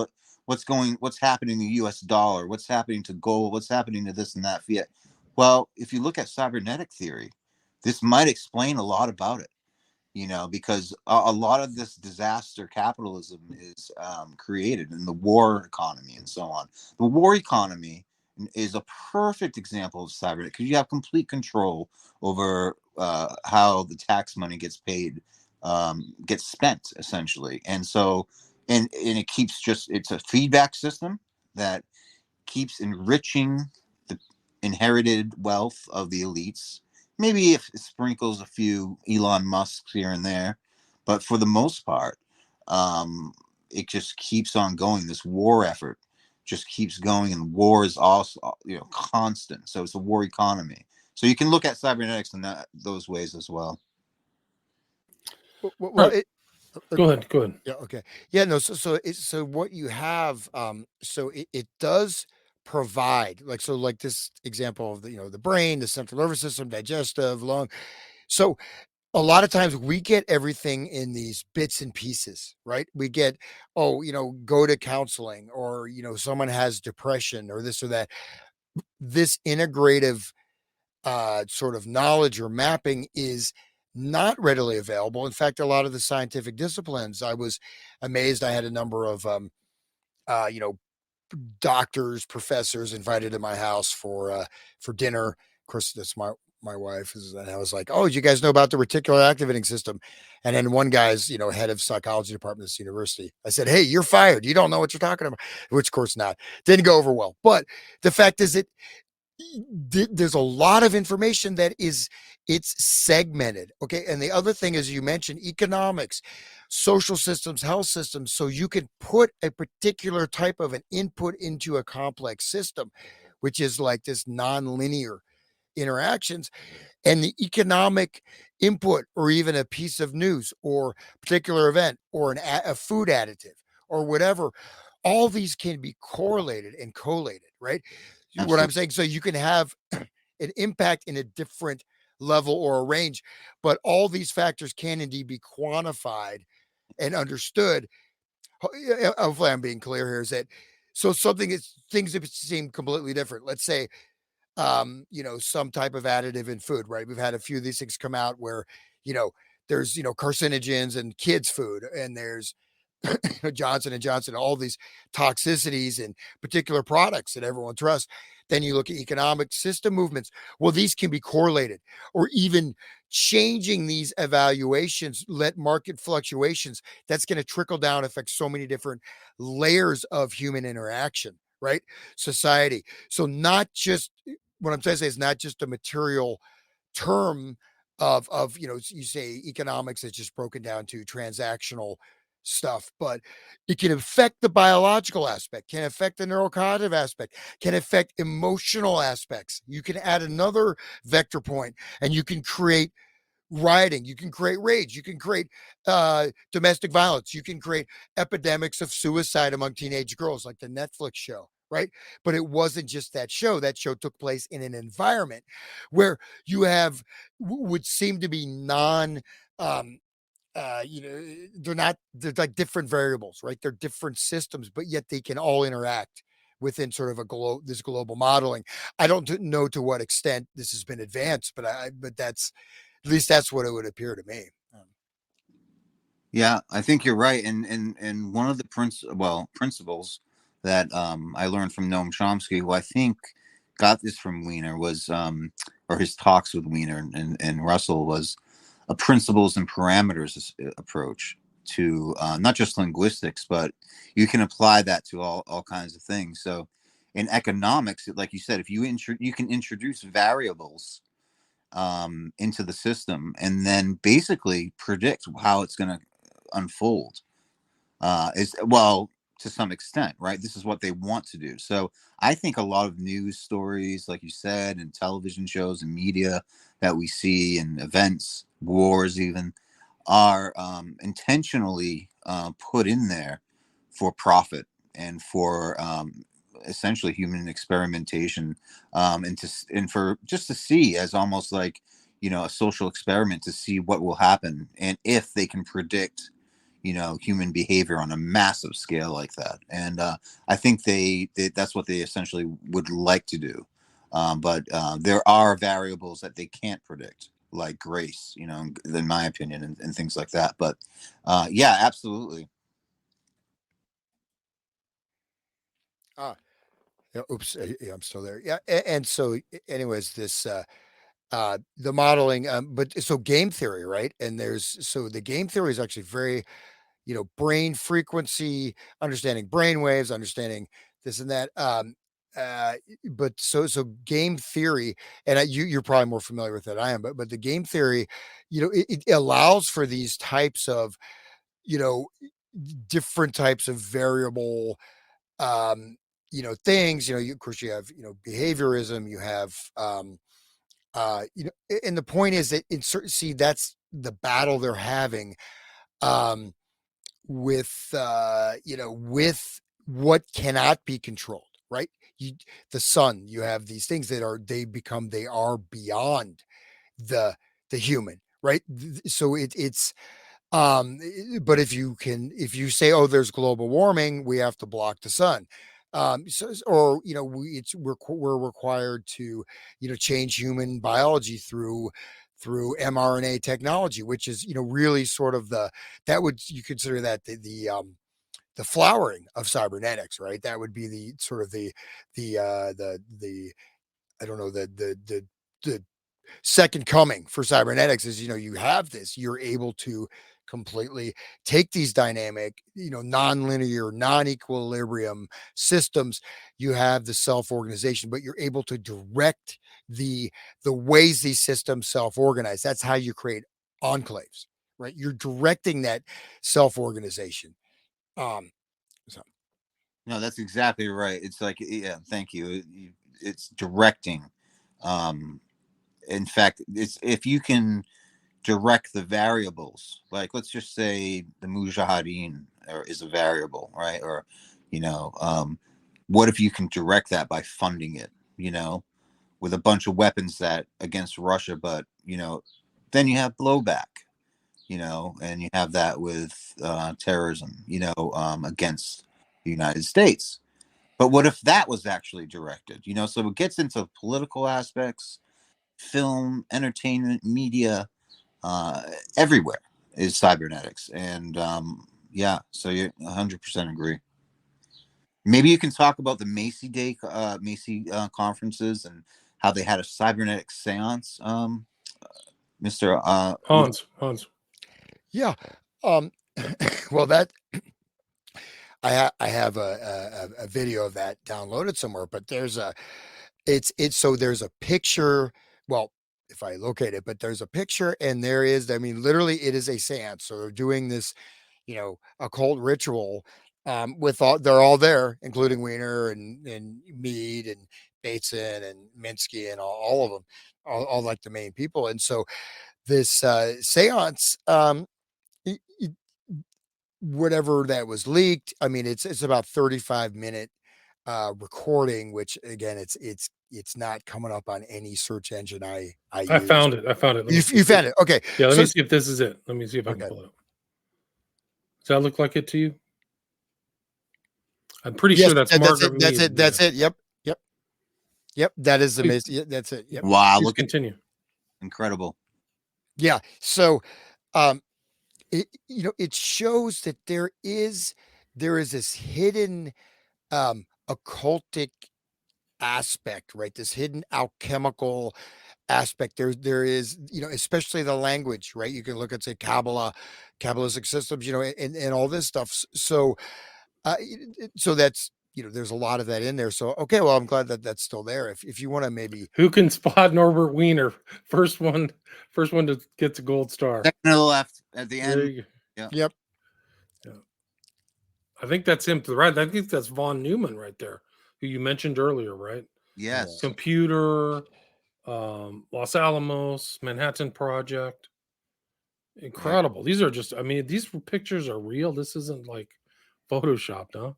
what's happening to the U.S. dollar? What's happening to gold? What's happening to this and that fiat? Well, if you look at cybernetic theory, this might explain a lot about it. Because a lot of this disaster capitalism is created in the war economy and so on. The war economy is a perfect example of cybernetic because you have complete control over how the tax money gets paid, gets spent essentially. And so, and it it's a feedback system that keeps enriching the inherited wealth of the elites. Maybe if it sprinkles a few Elon Musks here and there, but for the most part, it just keeps on going. This war effort just keeps going, and war is also constant. So it's a war economy. So you can look at cybernetics in those ways as well. Well, Right. Go ahead. Go ahead. yeah, okay. Yeah, no, so what you have, so it does provide, like, so like this example of the brain, the central nervous system, digestive, lung. So a lot of times we get everything in these bits and pieces, right? We get, oh, go to counseling, or someone has depression or this or that. This integrative sort of knowledge or mapping is not readily available. In fact, a lot of the scientific disciplines, I was amazed. I had a number of, uh, you know, doctors, professors invited to my house for dinner. Of course, that's my wife is, and I was like, "Oh, do you guys know about the reticular activating system?" And then one guy's, head of psychology department at this university. I said, "Hey, you're fired. You don't know what you're talking about." Which, of course, not didn't go over well. But the fact is, there's a lot of information that it's segmented. Okay. And the other thing is, you mentioned economics, social systems, health systems. So you can put a particular type of an input into a complex system, which is like this non-linear interactions, and the economic input, or even a piece of news or particular event, or a food additive, or whatever. All these can be correlated and collated, right? What I'm Absolutely. saying, so you can have an impact in a different level or a range, but all these factors can indeed be quantified and understood. Hopefully I'm being clear here, is that, so something is, things that seem completely different, let's say, some type of additive in food, right? We've had a few of these things come out where, you know, there's, carcinogens in kids' food, and there's Johnson and Johnson, all these toxicities in particular products that everyone trusts. Then you look at economic system movements. Well, these can be correlated, or even changing these evaluations, let market fluctuations. That's going to trickle down, affect so many different layers of human interaction, right? Society. So not just, what I'm trying to say is not just a material term of you say economics is just broken down to transactional stuff, but it can affect the biological aspect, can affect the neurocognitive aspect, can affect emotional aspects. You can add another vector point, and you can create rioting, you can create rage, you can create domestic violence, you can create epidemics of suicide among teenage girls, like the Netflix show, right? But it wasn't just that show. That show took place in an environment where you have would seem to be non um they're like different variables, right? They're different systems, but yet they can all interact within sort of this global modeling. I don't know to what extent this has been advanced, but that's, at least that's what it would appear to me. Yeah, I think you're right. And one of the principles that I learned from Noam Chomsky, who I think got this from Wiener, was or his talks with Wiener and Russell, was a principles and parameters approach to not just linguistics, but you can apply that to all kinds of things. So in economics, like you said, if you can introduce variables into the system and then basically predict how it's going to unfold, is, well, to some extent, right? This is what they want to do. So I think a lot of news stories, like you said, and television shows and media that we see, and events, wars even, are intentionally put in there for profit and for essentially human experimentation, and for just to see, as almost like, a social experiment, to see what will happen, and if they can predict human behavior on a massive scale like that. And I think that's what they essentially would like to do. But there are variables that they can't predict, like grace, in my opinion, and things like that. But yeah, absolutely. Ah, yeah, oops, yeah, I'm still there. Yeah, and so, anyways, this the modeling, but so game theory, right? And the game theory is actually very, brain frequency, understanding brain waves, understanding this and that. Uh, but so game theory, and you're probably more familiar with that I am, but the game theory, it allows for these types of, you know, different types of variable, things. Of course, you have, behaviorism, you have, And the point is that see, that's the battle they're having, with, with what cannot be controlled, right? You, the sun, you have these things that they are beyond the human, right? So it's but if you say, oh, there's global warming, we have to block the sun. Or we're required to change human biology through mRNA technology, which is really sort of that would you consider that the flowering of cybernetics, right? That would be the sort of the I don't know the second coming for cybernetics is you have this, you're able to completely take these dynamic, non-linear, non-equilibrium systems. You have the self-organization, but you're able to direct the ways these systems self-organize. That's how you create enclaves, right? You're directing that self-organization. So No, that's exactly right. It's like, yeah, thank you. It's directing. Um, in fact, it's if you can direct the variables, like let's just say the mujahideen is a variable, right? Or, you know, um, what if you can direct that by funding it, with a bunch of weapons that against Russia, but, then you have blowback, and you have that with terrorism, against the United States. But what if that was actually directed? So it gets into political aspects, film, entertainment, media, uh, everywhere is cybernetics. And yeah, so you 100% agree. Maybe you can talk about the Macy conferences and how they had a cybernetic seance, Mr. Hans. yeah, um, well that I have a video of that downloaded somewhere, but there's a picture. Well, if I locate it, but there's a picture, and there is, I mean, literally, it is a seance. So they're doing this, occult ritual. They're all there, including Wiener and Mead and Bateson and Minsky and all of them, all like the main people. And so this seance, whatever that was leaked. I mean, it's about 35-minute recording, which again, it's not coming up on any search engine I I use. found it. Let me see. You found it. Okay. Yeah, let So me see if this is it. Let me see if I can okay. pull it up. Does that look like it to you? I'm pretty Yes, sure that's that's Margaret it. That's Mead. it. That's it. Yep. Yep. Yep. That is Please, amazing. Yeah, that's it. Yep. Wow, please look at continue. incredible. Yeah. So um it shows that there is this hidden occultic aspect, right? This hidden alchemical aspect. There is, especially the language, right? You can look at, say, Kabbalistic systems, and all this stuff. So so that's, there's a lot of that in there. So okay, well, I'm glad that that's still there. If you want to maybe Who can spot Norbert Wiener? First one to get the gold star. Second to the left at the There end. you go. Yeah. Yep. Yeah. I think that's him to the right. I think that's Von Neumann right there, who you mentioned earlier, right? Yes. Computer, Los Alamos, Manhattan Project. Right. Incredible. These are just, I mean, these pictures are real. This isn't like Photoshopped, huh?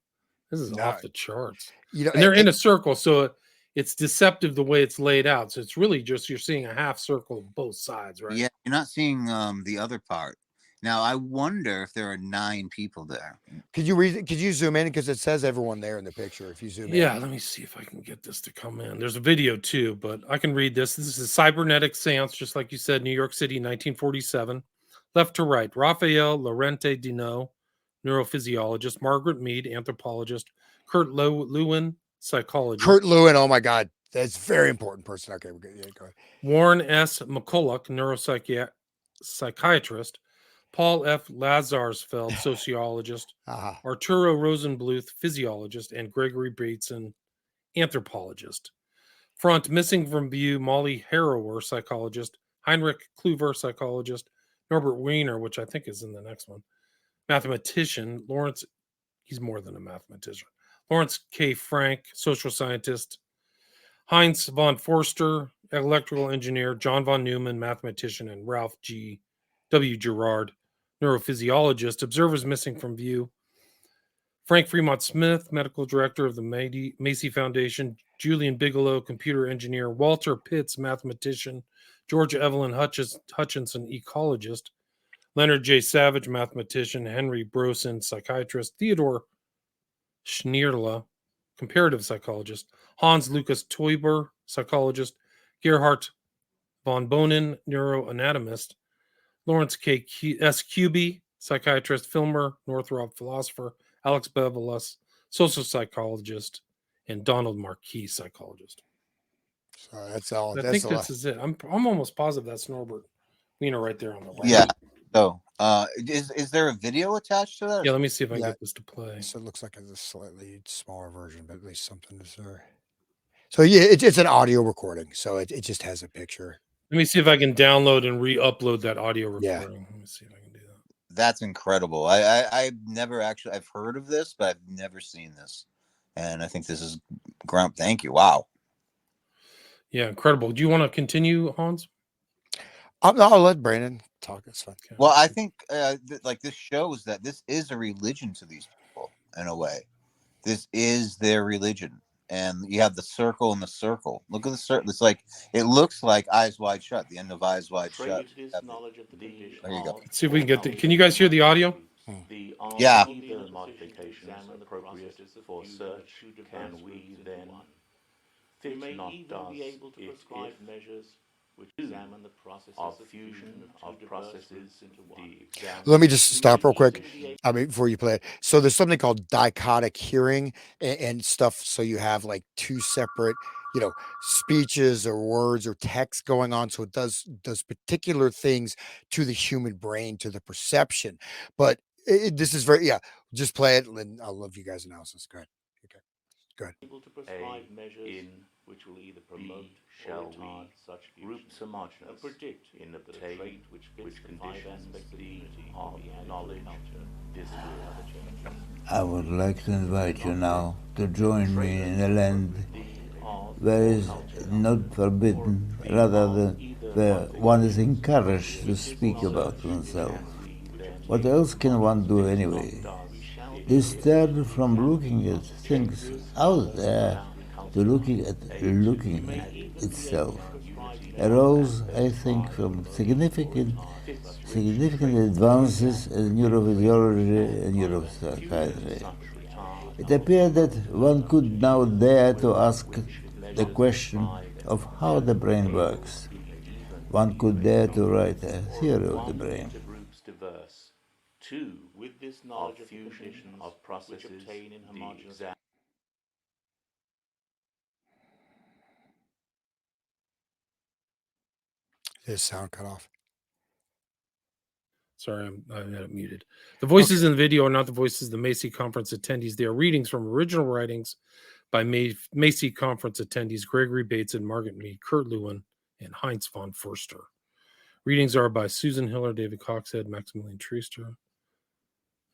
This is No, off the charts. you know, And they're in a circle, so it's deceptive the way it's laid out. So it's really just you're seeing a half circle of both sides, right? Yeah, you're not seeing the other part. Now I wonder if there are 9 people there. could you read? Could you zoom in, because it says everyone there in the picture? If you zoom Yeah, in, let me see if I can get this to come in. There's a video too, but I can read this. This is Cybernetic Seance, just like you said, New York City, 1947. Left to right, Raphael Lorente Dino, neurophysiologist, Margaret Mead, anthropologist, Kurt Lewin, Kurt psychologist, Lewin. Oh my God, that's a very important person. Okay, we're good. Yeah, go ahead. Warren S. McCulloch, psychiatrist, Paul F. Lazarsfeld, sociologist, Uh-huh. Arturo Rosenbluth, physiologist, and Gregory Bateson, anthropologist. Front, missing from view, Molly Harrower, psychologist, Heinrich Kluver, psychologist, Norbert Wiener, which I think is in the next one, mathematician, Lawrence, he's more than a mathematician, Lawrence K. Frank, social scientist, Heinz von Forster, electrical engineer, John von Neumann, mathematician, and Ralph W. Gerard, neurophysiologist. Observers missing from view. Frank Fremont Smith, medical director of the Macy Foundation. Julian Bigelow, computer engineer. Walter Pitts, mathematician. Georgia Evelyn Hutchinson, ecologist. Leonard J. Savage, mathematician. Henry Brosen, psychiatrist. Theodore Schnierle, comparative psychologist. Hans Lucas Teuber, psychologist. Gerhard von Bonin, neuroanatomist. Lawrence S. Kuby, psychiatrist. Filmer Northrop, philosopher. Alex Bevelis, social psychologist. And Donald Marquis, psychologist. So that's all. I That's think a this lot. is it. I'm almost positive that's Norbert Wiener right there on the right. Yeah. So, is there a video attached to that? Yeah, let me see if I can Yeah. get this to play. So it looks like it's a slightly smaller version, but at least something is there. So yeah, it's an audio recording, so it just has a picture. Let me see if I can download and re-upload that audio Yeah. recording. Let me see if I can do that. That's incredible. I've never actually, I've heard of this, but I've never seen this, and I think this is ground. Thank you. Wow. Yeah, incredible. Do you want to continue, Hans? I'll let Brandon talk. It's fine. Okay. Well, I think like this shows that this is a religion to these people in a way. This is their religion, and you have the circle and the circle. Look at the circle. It's like it looks like Eyes Wide Shut. The end of Eyes Wide Shut. There you go. Let's see if we can get the. Can you guys hear the audio? Yeah. Either modifications appropriate for search can we then fit not does if measures which examine the process of fusion of processes the exam. Let me just stop real quick. I mean, before you play it. So there's something called dichotic hearing and stuff. So you have like two separate, speeches or words or text going on. So it does particular things to the human brain, to the perception. But this is very, just play it and I'll love you guys' analysis. Go ahead. Okay. Go ahead. Able to prescribe measures in which will either promote or retard such groups homogeneous predict in obtain which conditions the of knowledge this I would like to invite you now to join me in a land where it is not forbidden, rather than where one is encouraged to speak about oneself. What else can one do anyway? Disturbed from looking at things out there to looking at itself arose, I think, from significant advances in neurophysiology and neuropsychiatry. It appeared that one could now dare to ask the question of how the brain works. One could dare to write a theory of the brain. Two, with this knowledge of fusion of processes which obtain in homogeneous. His sound cut off. Sorry, I had it muted. The voices in the video are not the voices of the Macy Conference attendees. They are readings from original writings by Macy Conference attendees Gregory Bates and Margaret Mead, Kurt Lewin, and Heinz von Forster. Readings are by Susan Hiller, David Coxhead, Maximilian Treister.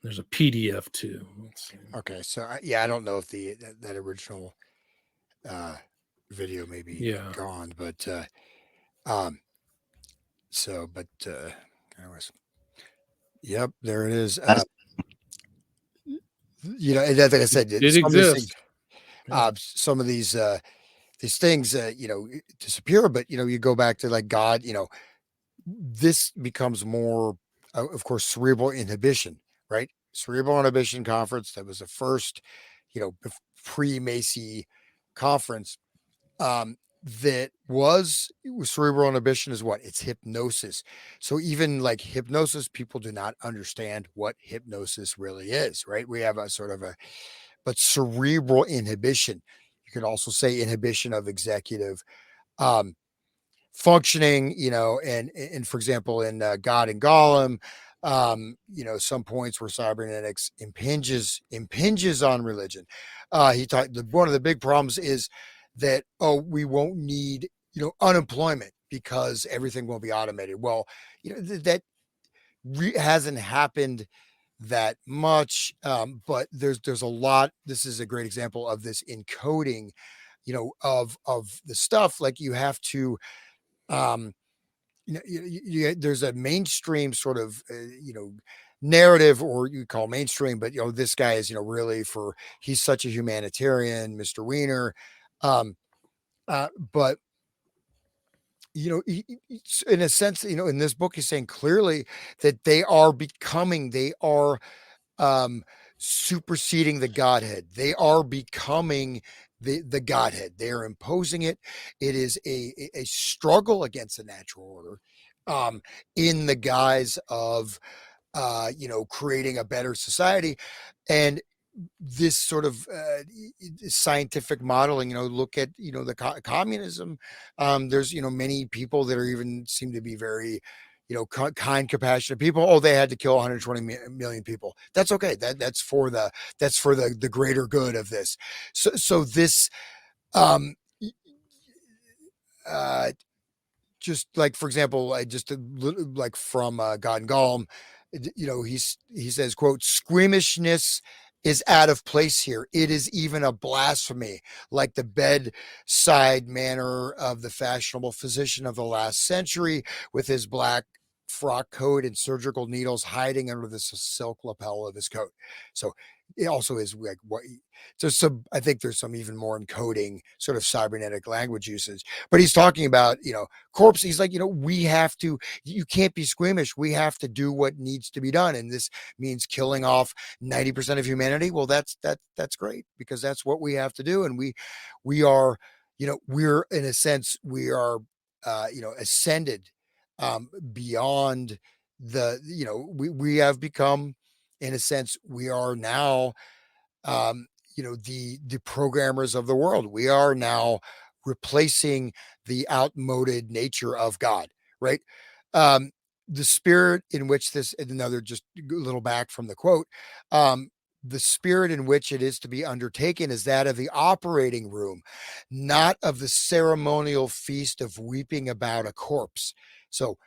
There's a PDF too. Let's see. Okay, so I don't know if that original video may be gone, but anyways, yep, there it is. Like I said, it exists. Some of these things, disappear, but you go back to like God, this becomes more, of course, cerebral inhibition, right? Cerebral inhibition conference. That was the first, pre-Macy conference. That was cerebral inhibition is what? It's hypnosis. So even like hypnosis, people do not understand what hypnosis really is, right? We have a sort of but cerebral inhibition. You could also say inhibition of executive functioning, and for example, in God and Gollum, some points where cybernetics impinges on religion. He talked, one of the big problems is that, we won't need, unemployment because everything will be automated. Well, that hasn't happened that much, but there's a lot. This is a great example of this encoding, of the stuff, like you have to, there's a mainstream sort of, narrative, or you call mainstream, but this guy is, really he's such a humanitarian, Mr. Wiener. But in a sense, in this book, he's saying clearly that they are um, superseding the Godhead. They are becoming the Godhead. They are imposing it. It is a struggle against the natural order, in the guise of, creating a better society. And this sort of scientific modeling, look at, the communism. There's, many people that are even seem to be very, kind, compassionate people. Oh, they had to kill 120 million people. That's okay. That's for the greater good of this. So this, um, uh, just like, for example, just like from God and Gollum, he says, quote, "Squeamishness is out of place here. It is even a blasphemy, like the bedside manner of the fashionable physician of the last century, with his black frock coat and surgical needles hiding under the silk lapel of his coat." So it also is like what. So I think there's some even more encoding sort of cybernetic language usage. But he's talking about, corpse. He's like, you can't be squeamish. We have to do what needs to be done. And this means killing off 90% of humanity. Well, that's great, because that's what we have to do. And we are, we're, in a sense, we are, ascended, beyond we have become, in a sense, we are now, the programmers of the world. We are now replacing the outmoded nature of God, right? Um, the spirit in which this, another, just a little back from the quote, the spirit in which it is to be undertaken is that of the operating room, not of the ceremonial feast of weeping about a corpse. So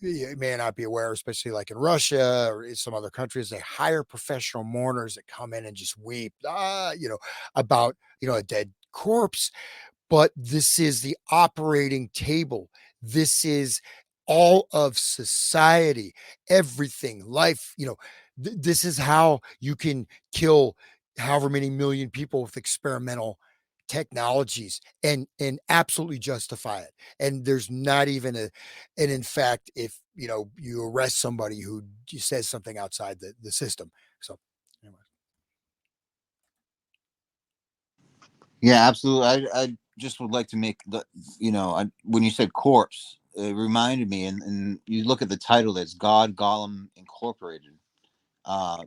you may not be aware, especially like in Russia or in some other countries, they hire professional mourners that come in and just weep, about, a dead corpse. But this is the operating table. This is all of society, everything, life, this is how you can kill however many million people with experimental technologies and absolutely justify it. And there's not even and in fact, if you arrest somebody who says something outside the system. So anyway. Yeah, absolutely. I just would like to make the, when you said corpse, it reminded me, and you look at the title, that's God, Gollum Incorporated. Uh,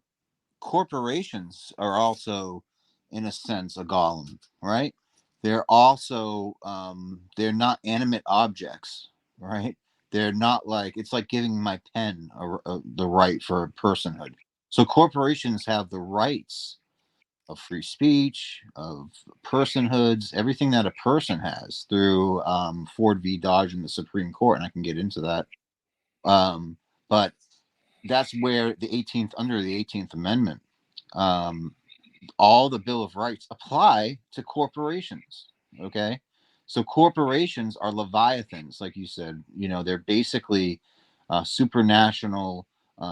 Corporations are also, in a sense, a golem, right? They're also, they're not animate objects, right? They're not like, it's like giving my pen the right for personhood. So corporations have the rights of free speech, of personhoods, everything that a person has through Ford v. Dodge in the Supreme Court, and I can get into that. But that's where under the 18th Amendment, um, all the Bill of Rights apply to corporations. Okay. So corporations are leviathans, like you said. They're basically supranational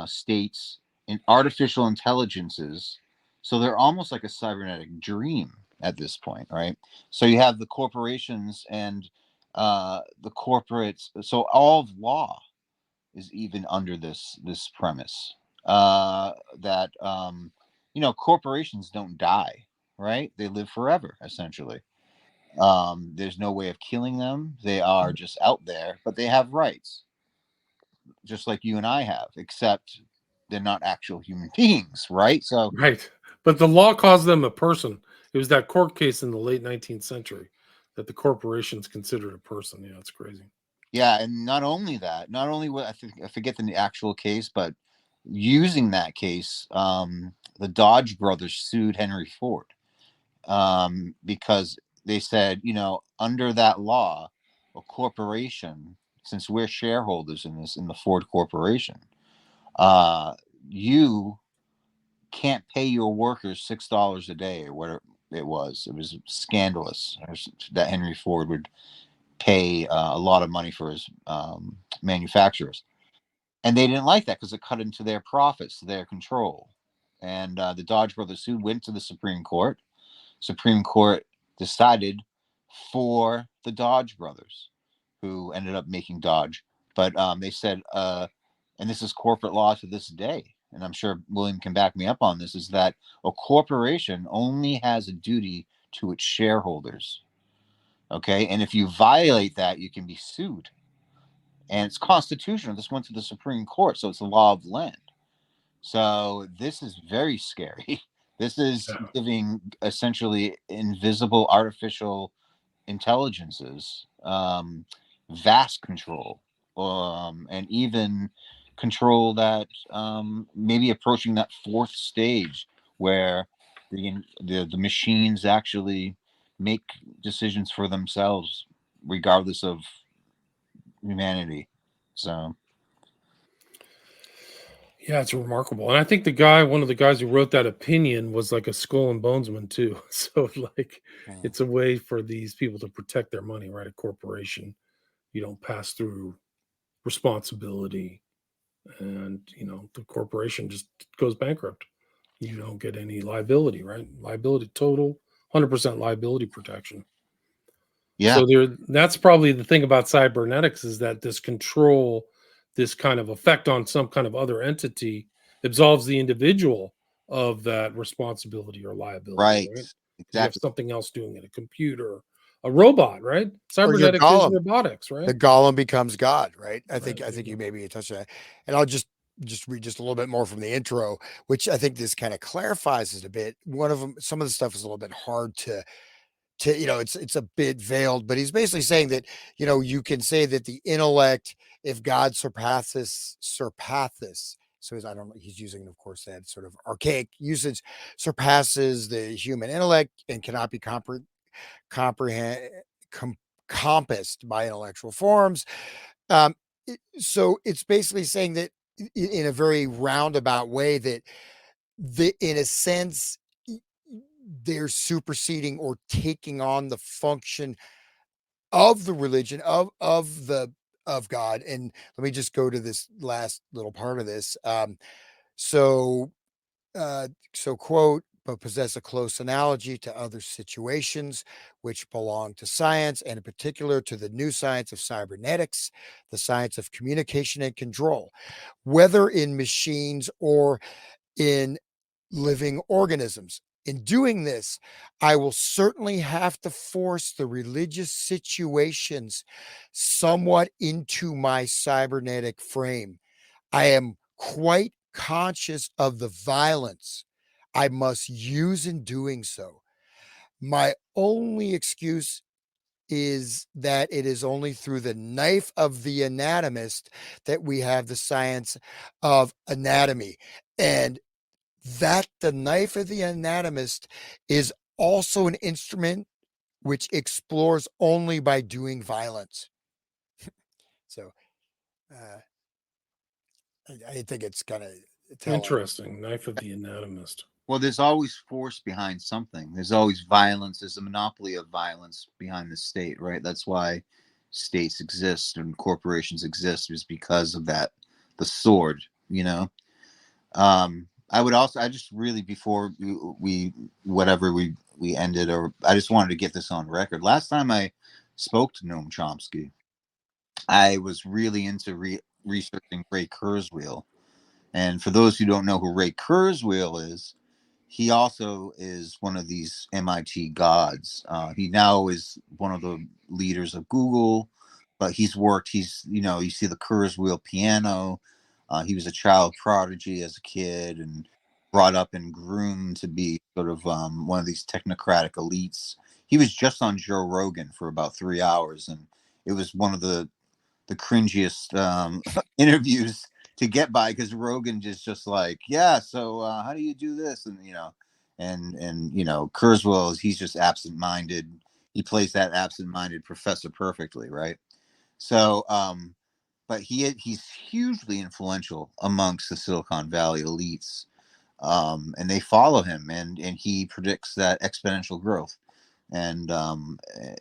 states and artificial intelligences. So they're almost like a cybernetic dream at this point, right? So you have the corporations and the corporates. So all of law is even under this premise, that corporations don't die, right? They live forever, essentially. There's no way of killing them. They are just out there, but they have rights, just like you and I have, except they're not actual human beings, right? So Right. But the law calls them a person. It was that court case in the late 19th century that the corporations considered a person. Yeah, it's crazy. yeah, and not only what I forget the actual case, but using that case, the Dodge brothers sued Henry Ford, because they said, under that law, a corporation, since we're shareholders in the Ford Corporation, you can't pay your workers $6 a day or whatever. it was scandalous that Henry Ford would pay a lot of money for his manufacturers, and they didn't like that because it cut into their profits, their control. And the Dodge brothers sued, went to the Supreme Court. Supreme Court decided for the Dodge brothers, who ended up making Dodge. But they said, and this is corporate law to this day, and I'm sure William can back me up on this, is that a corporation only has a duty to its shareholders. Okay. And if you violate that, you can be sued. And it's constitutional. This went to the Supreme Court, so it's the law of the land. So this is very scary. This is giving essentially invisible artificial intelligences vast control, and even control that maybe approaching that fourth stage where the machines actually make decisions for themselves regardless of humanity. So Yeah, it's remarkable. And I think one of the guys who wrote that opinion was like a skull and bonesman too. So like it's a way for these people to protect their money, right? A corporation, you don't pass through responsibility, and the corporation just goes bankrupt. You don't get any liability, right? Liability total, 100% liability protection. yeah, So that's probably the thing about cybernetics, is that this control, this kind of effect on some kind of other entity, absolves the individual of that responsibility or liability, right, right? Because you have exactly. something else doing it, a computer, a robot, right? Or your Cybernetics is golem. robotics, right? The golem becomes God, right? I think Right, you maybe touched on that. And I'll just read just a little bit more from the intro, which I think this kind of clarifies it a bit. One of them, some of the stuff is a little bit hard to it's a bit veiled, but he's basically saying that you can say that the intellect, if God surpasses, so I don't know, he's using, of course, that sort of archaic usage, surpasses the human intellect and cannot be comprehend compassed by intellectual forms. So it's basically saying that in a very roundabout way that in a sense they're superseding or taking on the function of the religion of God. And let me just go to this last little part of this. So quote, but possess a close analogy to other situations which belong to science, and in particular to the new science of cybernetics, the science of communication and control, whether in machines or in living organisms. In doing this, I will certainly have to force the religious situations somewhat into my cybernetic frame. I am quite conscious of the violence I must use in doing so. My only excuse is that it is only through the knife of the anatomist that we have the science of anatomy. And that the knife of the anatomist is also an instrument which explores only by doing violence. So I think it's kind of telling. Interesting. Knife of the anatomist. Well, there's always force behind something. There's always violence. There's a monopoly of violence behind the state, right? That's why states exist and corporations exist, is because of that, the sword, I just really, before we ended, or I just wanted to get this on record. Last time I spoke to Noam Chomsky, I was really into researching Ray Kurzweil. And for those who don't know who Ray Kurzweil is, he also is one of these MIT gods. He now is one of the leaders of Google, but you see the Kurzweil piano. He was a child prodigy as a kid and brought up and groomed to be sort of one of these technocratic elites. He was just on Joe Rogan for about 3 hours, and it was one of the cringiest interviews to get by, because Rogan is just like, yeah, so how do you do this? And Kurzweil, he's just absent-minded. He plays that absent-minded professor perfectly, right? So but he's hugely influential amongst the Silicon Valley elites. and they follow him, and he predicts that exponential growth and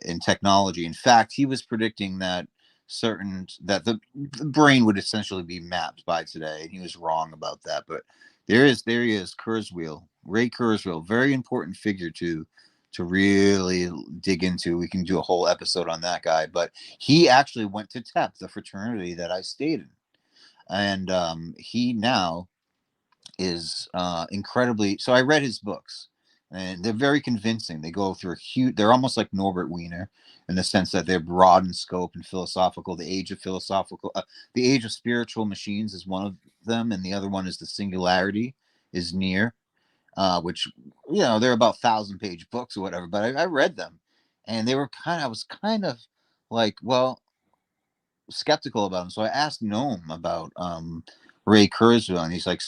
in technology. In fact, he was predicting that the brain would essentially be mapped by today, and he was wrong about that. But there he is, Kurzweil, Ray Kurzweil, very important figure to really dig into. We can do a whole episode on that guy, but he actually went to TEP, the fraternity that I stayed in, and he now is incredibly. So I read his books, and they're very convincing. They go through a huge. They're almost like Norbert Wiener in the sense that they're broad in scope and philosophical. The age of the age of spiritual machines is one of them, and the other one is the singularity is near, which they're about 1,000-page books or whatever. But I read them, and they were I was kind of like, well, skeptical about them. So I asked Noam about Ray Kurzweil, and he's like,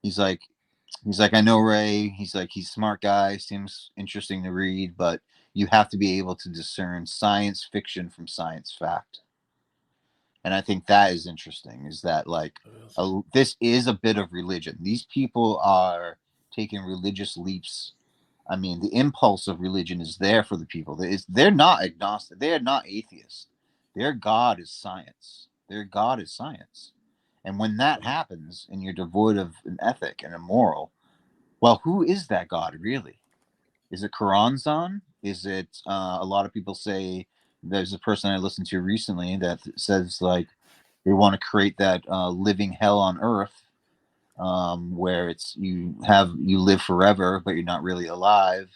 he's like, I know Ray. He's like, he's a smart guy, seems interesting to read, but you have to be able to discern science fiction from science fact. And I think that is interesting, is that this is a bit of religion. These people are taking religious leaps. I mean, the impulse of religion is there for the people. They're not agnostic. They are not atheists. Their God is science. Their God is science. And when that happens and you're devoid of an ethic and a moral, well, who is that God really? Is it Quranzan? Is it a lot of people say, there's a person I listened to recently that says they want to create that living hell on earth, where it's you live forever but you're not really alive,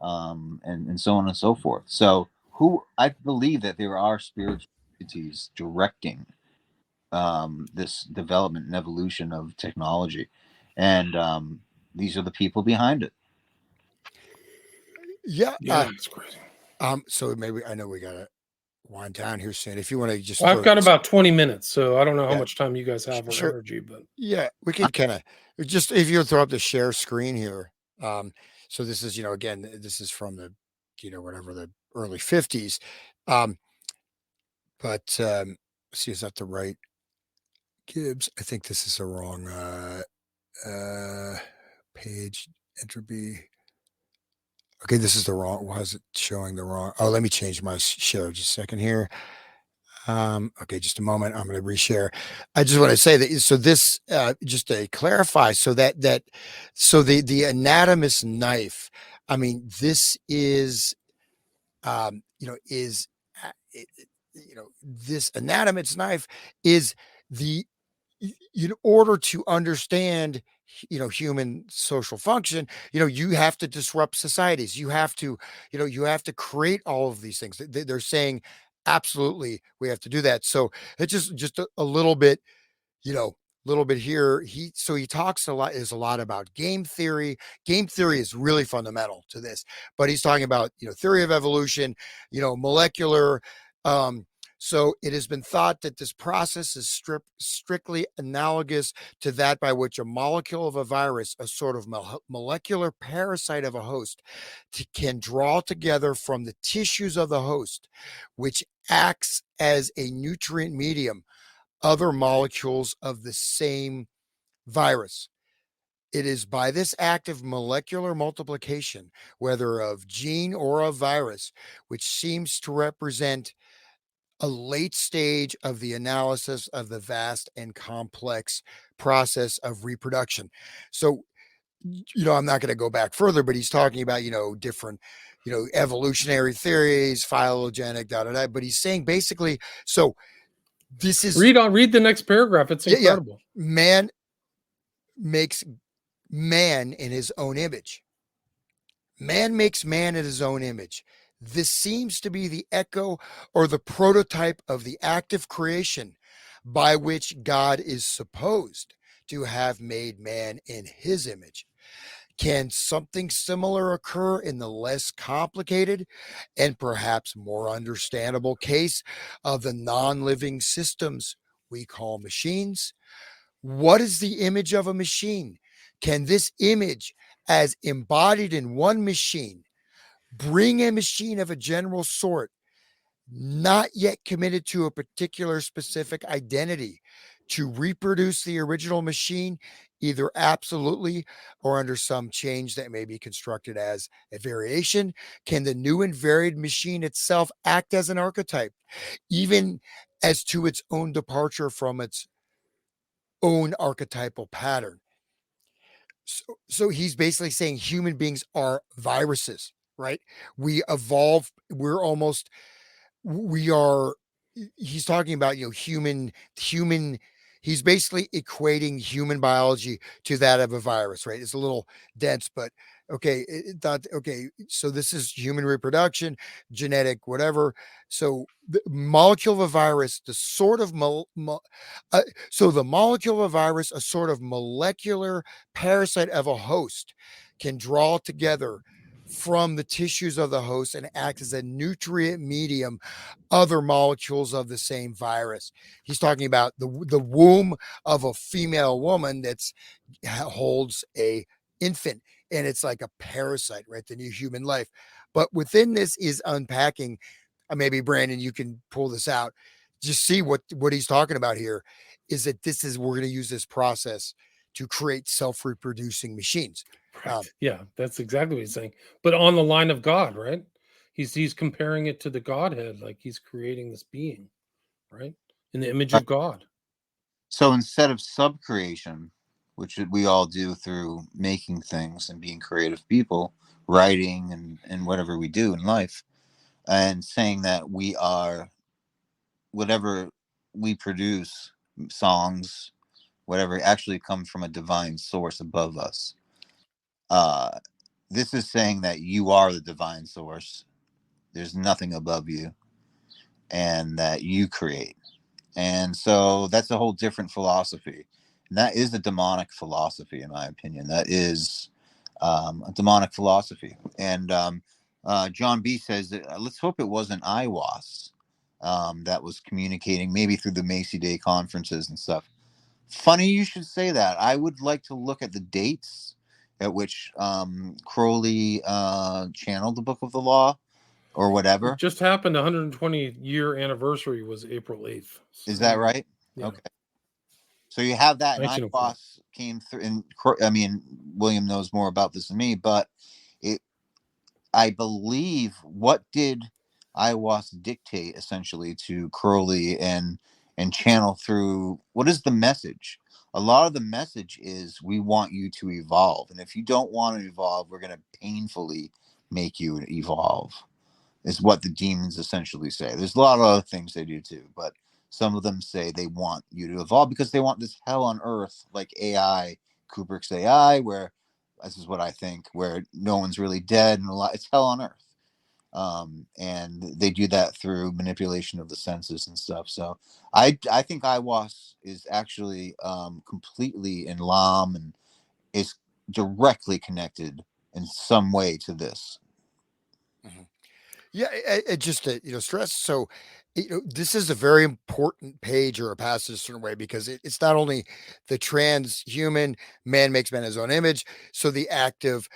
and so on and so forth. So I believe that there are spiritual entities directing this development and evolution of technology, and these are the people behind it. Yeah. It's crazy. So maybe I know we gotta wind down here soon. If you want to just, I've got about 20 minutes, so I don't know how Yeah. much time you guys have or Sure. energy, but yeah, we could kind of just, if you throw up the share screen here. So this is, again, this is from the, whatever, the early 50s. But let's see, is that the right Gibbs? I think this is the wrong page entropy. Okay, this is the wrong. Why is it showing the wrong? Oh, let me change my share just a second here. Okay, just a moment. I'm going to reshare. I just want to say that. So this, just to clarify, so so the anatomist knife. I mean, this is, is, this anatomist knife is the in order to understand human social function, you have to disrupt societies, you have to you have to create all of these things. They're saying absolutely we have to do that. So it's just a little bit, little bit here. He talks a lot about game theory. Game theory is really fundamental to this, but he's talking about, theory of evolution, molecular. So it has been thought that this process is strictly analogous to that by which a molecule of a virus, a sort of molecular parasite of a host, can draw together from the tissues of the host, which acts as a nutrient medium, other molecules of the same virus. It is by this act of molecular multiplication, whether of gene or of virus, which seems to represent a late stage of the analysis of the vast and complex process of reproduction. So, I'm not going to go back further, but he's talking about, different, evolutionary theories, phylogenetic, but he's saying basically, so this is read the next paragraph. It's incredible. Man makes man in his own image. Man makes man in his own image. This seems to be the echo or the prototype of the act of creation by which God is supposed to have made man in his image. Can something similar occur in the less complicated and perhaps more understandable case of the non-living systems we call machines? What is the image of a machine? Can this image, as embodied in one machine, bring a machine of a general sort, not yet committed to a particular specific identity, to reproduce the original machine either absolutely or under some change that may be constructed as a variation? Can the new and varied machine itself act as an archetype, even as to its own departure from its own archetypal pattern? So he's basically saying human beings are viruses, right? We evolve, we are he's talking about, human he's basically equating human biology to that of a virus, right? It's a little dense, but okay, okay, so this is human reproduction, genetic, whatever. So the molecule of a virus, the sort of so the molecule of a virus, a sort of molecular parasite of a host, can draw together from the tissues of the host and act as a nutrient medium other molecules of the same virus. He's talking about the womb of a female woman that's holds a infant, and it's like a parasite, right? The new human life. But within this is unpacking. Maybe Brandon, you can pull this out. Just see what he's talking about here is that we're going to use this process to create self-reproducing machines. Right. Yeah, that's exactly what he's saying. But on the line of God, right? He's comparing it to the Godhead, like he's creating this being, right? In the image of God. So instead of subcreation, which we all do through making things and being creative people, writing and whatever we do in life, and saying that we are whatever we produce, songs, whatever, actually comes from a divine source above us. This is saying that you are the divine source. There's nothing above you, and that you create. And so that's a whole different philosophy. And that is the demonic philosophy, in my opinion. That is a demonic philosophy. And John B says that, let's hope it wasn't IWAS that was communicating, maybe through the Macy Day conferences and stuff. Funny you should say that. I would like to look at the dates at which Crowley channeled the Book of the Law or whatever. It just happened. 120-year anniversary was April 8th. Is that right? Yeah. Okay. So you have that, and 1904. IWAS came through, and I mean, William knows more about this than me, but I believe, what did IWAS dictate essentially to Crowley and channel through? What is the message? A lot of the message is, we want you to evolve, and if you don't want to evolve, we're going to painfully make you evolve, is what the demons essentially say. There's a lot of other things they do too, but some of them say they want you to evolve because they want this hell on earth, like AI, Kubrick's AI, where, this is what I think, where no one's really dead and it's hell on earth. And they do that through manipulation of the senses and stuff. So I think IWAS is actually completely in LAM and is directly connected in some way to this. Mm-hmm. Yeah, just to stress. So, this is a very important page or a passage a certain way, because it's not only the transhuman man makes man in his own image. So the act of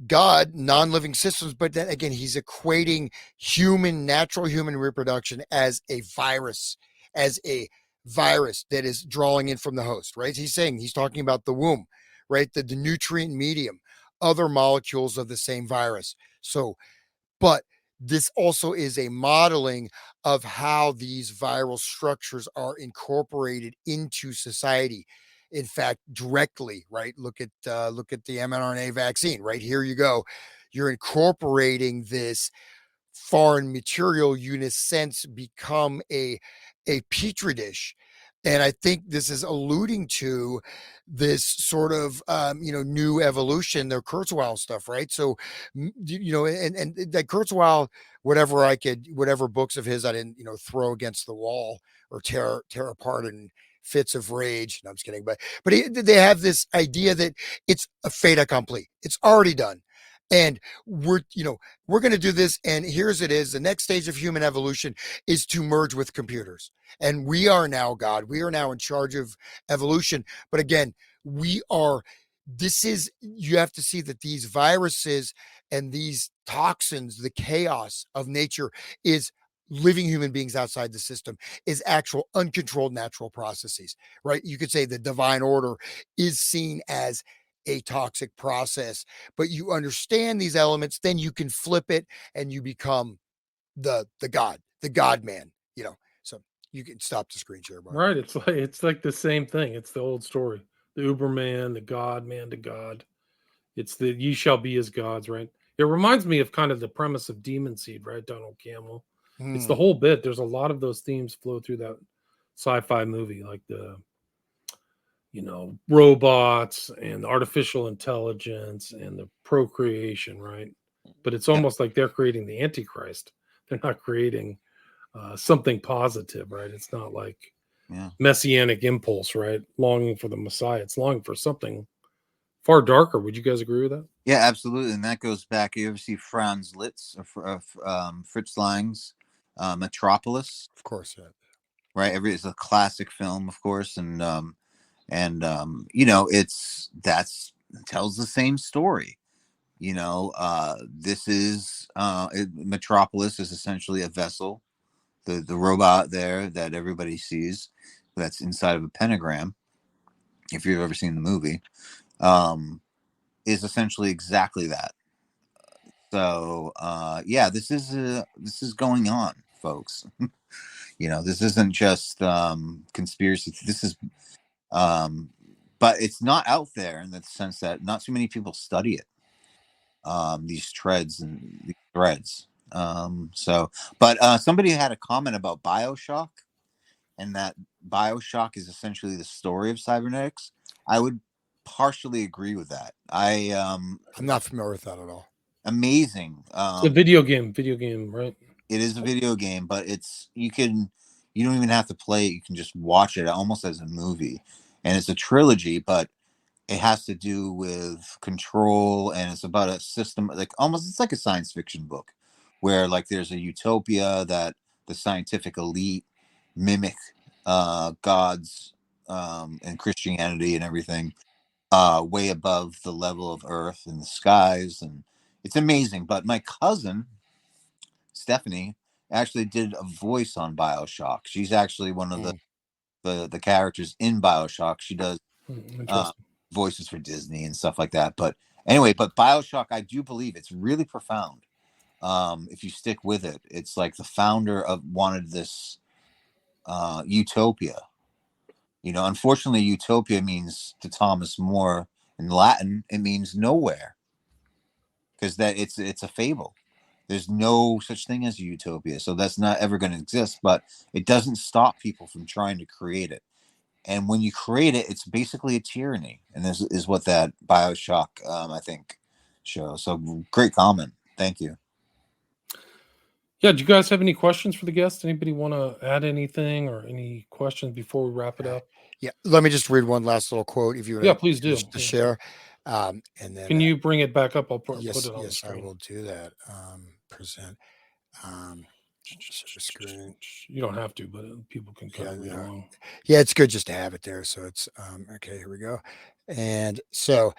God, non-living systems, but then again, he's equating natural human reproduction as a virus, that is drawing in from the host, right? He's talking about the womb, right? The nutrient medium, other molecules of the same virus. So, but this also is a modeling of how these viral structures are incorporated into society. In fact, directly, right? Look at the mRNA vaccine, right? Here you go. You're incorporating this foreign material, you in a sense become a petri dish. And I think this is alluding to this sort of new evolution, the Kurzweil stuff, right? So and that Kurzweil, whatever books of his I didn't throw against the wall or tear apart in fits of rage. No, I'm just kidding. But they have this idea that it's a fait accompli. It's already done. And we're going to do this. And here's it is. The next stage of human evolution is to merge with computers. And we are now God. We are now in charge of evolution. But again, you have to see that these viruses and these toxins, the chaos of nature, is living human beings outside the system is actual uncontrolled natural processes, right? You could say the divine order is seen as a toxic process, but you understand these elements, then you can flip it and you become the God man, So you can stop the screen share button. Right. It's like the same thing. It's the old story. The Uberman, the God man to God. It's the ye shall be as gods, right? It reminds me of kind of the premise of Demon Seed, right? Donald Campbell. It's the whole bit. There's a lot of those themes flow through that sci-fi movie, like the robots and artificial intelligence and the procreation, right? But it's Yeah. almost like they're creating the Antichrist. They're not creating something positive, right? It's not like Yeah. messianic impulse, right? Longing for the Messiah. It's longing for something far darker. Would you guys agree with that? Yeah, absolutely. And that goes back. You ever see Franz Liszt or Fritz Lang's Metropolis? Of course, yeah. Right. It's a classic film, of course, and that's tells the same story. This is Metropolis is essentially a vessel, the robot there that everybody sees, that's inside of a pentagram. If you've ever seen the movie, is essentially exactly that. So yeah, this is going on, folks. This isn't just conspiracy. This is but it's not out there in the sense that not too many people study it. These threads. But somebody had a comment about Bioshock, and that Bioshock is essentially the story of cybernetics. I would partially agree with that. I'm not familiar with that at all. Amazing. It's a video game, right? It is a video game, but you don't even have to play it. You can just watch it almost as a movie, and it's a trilogy, but it has to do with control, and it's about a system, like almost it's like a science fiction book where like there's a utopia that the scientific elite mimic gods and Christianity and everything way above the level of earth and the skies, and it's amazing. But my cousin Stephanie actually did a voice on Bioshock. She's actually one of the characters in Bioshock. She does Interesting. voices for Disney and stuff like that. But anyway, Bioshock, I do believe it's really profound. If you stick with it, it's like the founder wanted this utopia. Unfortunately, utopia means to Thomas More in Latin, it means nowhere, because that it's a fable. There's no such thing as a utopia, so that's not ever going to exist. But it doesn't stop people from trying to create it. And when you create it, it's basically a tyranny, and this is what that Bioshock, I think, shows. So great comment. Thank you. Yeah, do you guys have any questions for the guest? Anybody want to add anything or any questions before we wrap it up? Yeah, let me just read one last little quote if you want Yeah, please do. to share. And then Can you bring it back up? I'll put yes, it on the yes, I screen. will do that. Present share screen. You don't have to, but people can kind of read along. Yeah, it's good just to have it there. So it's okay. Here we go. And so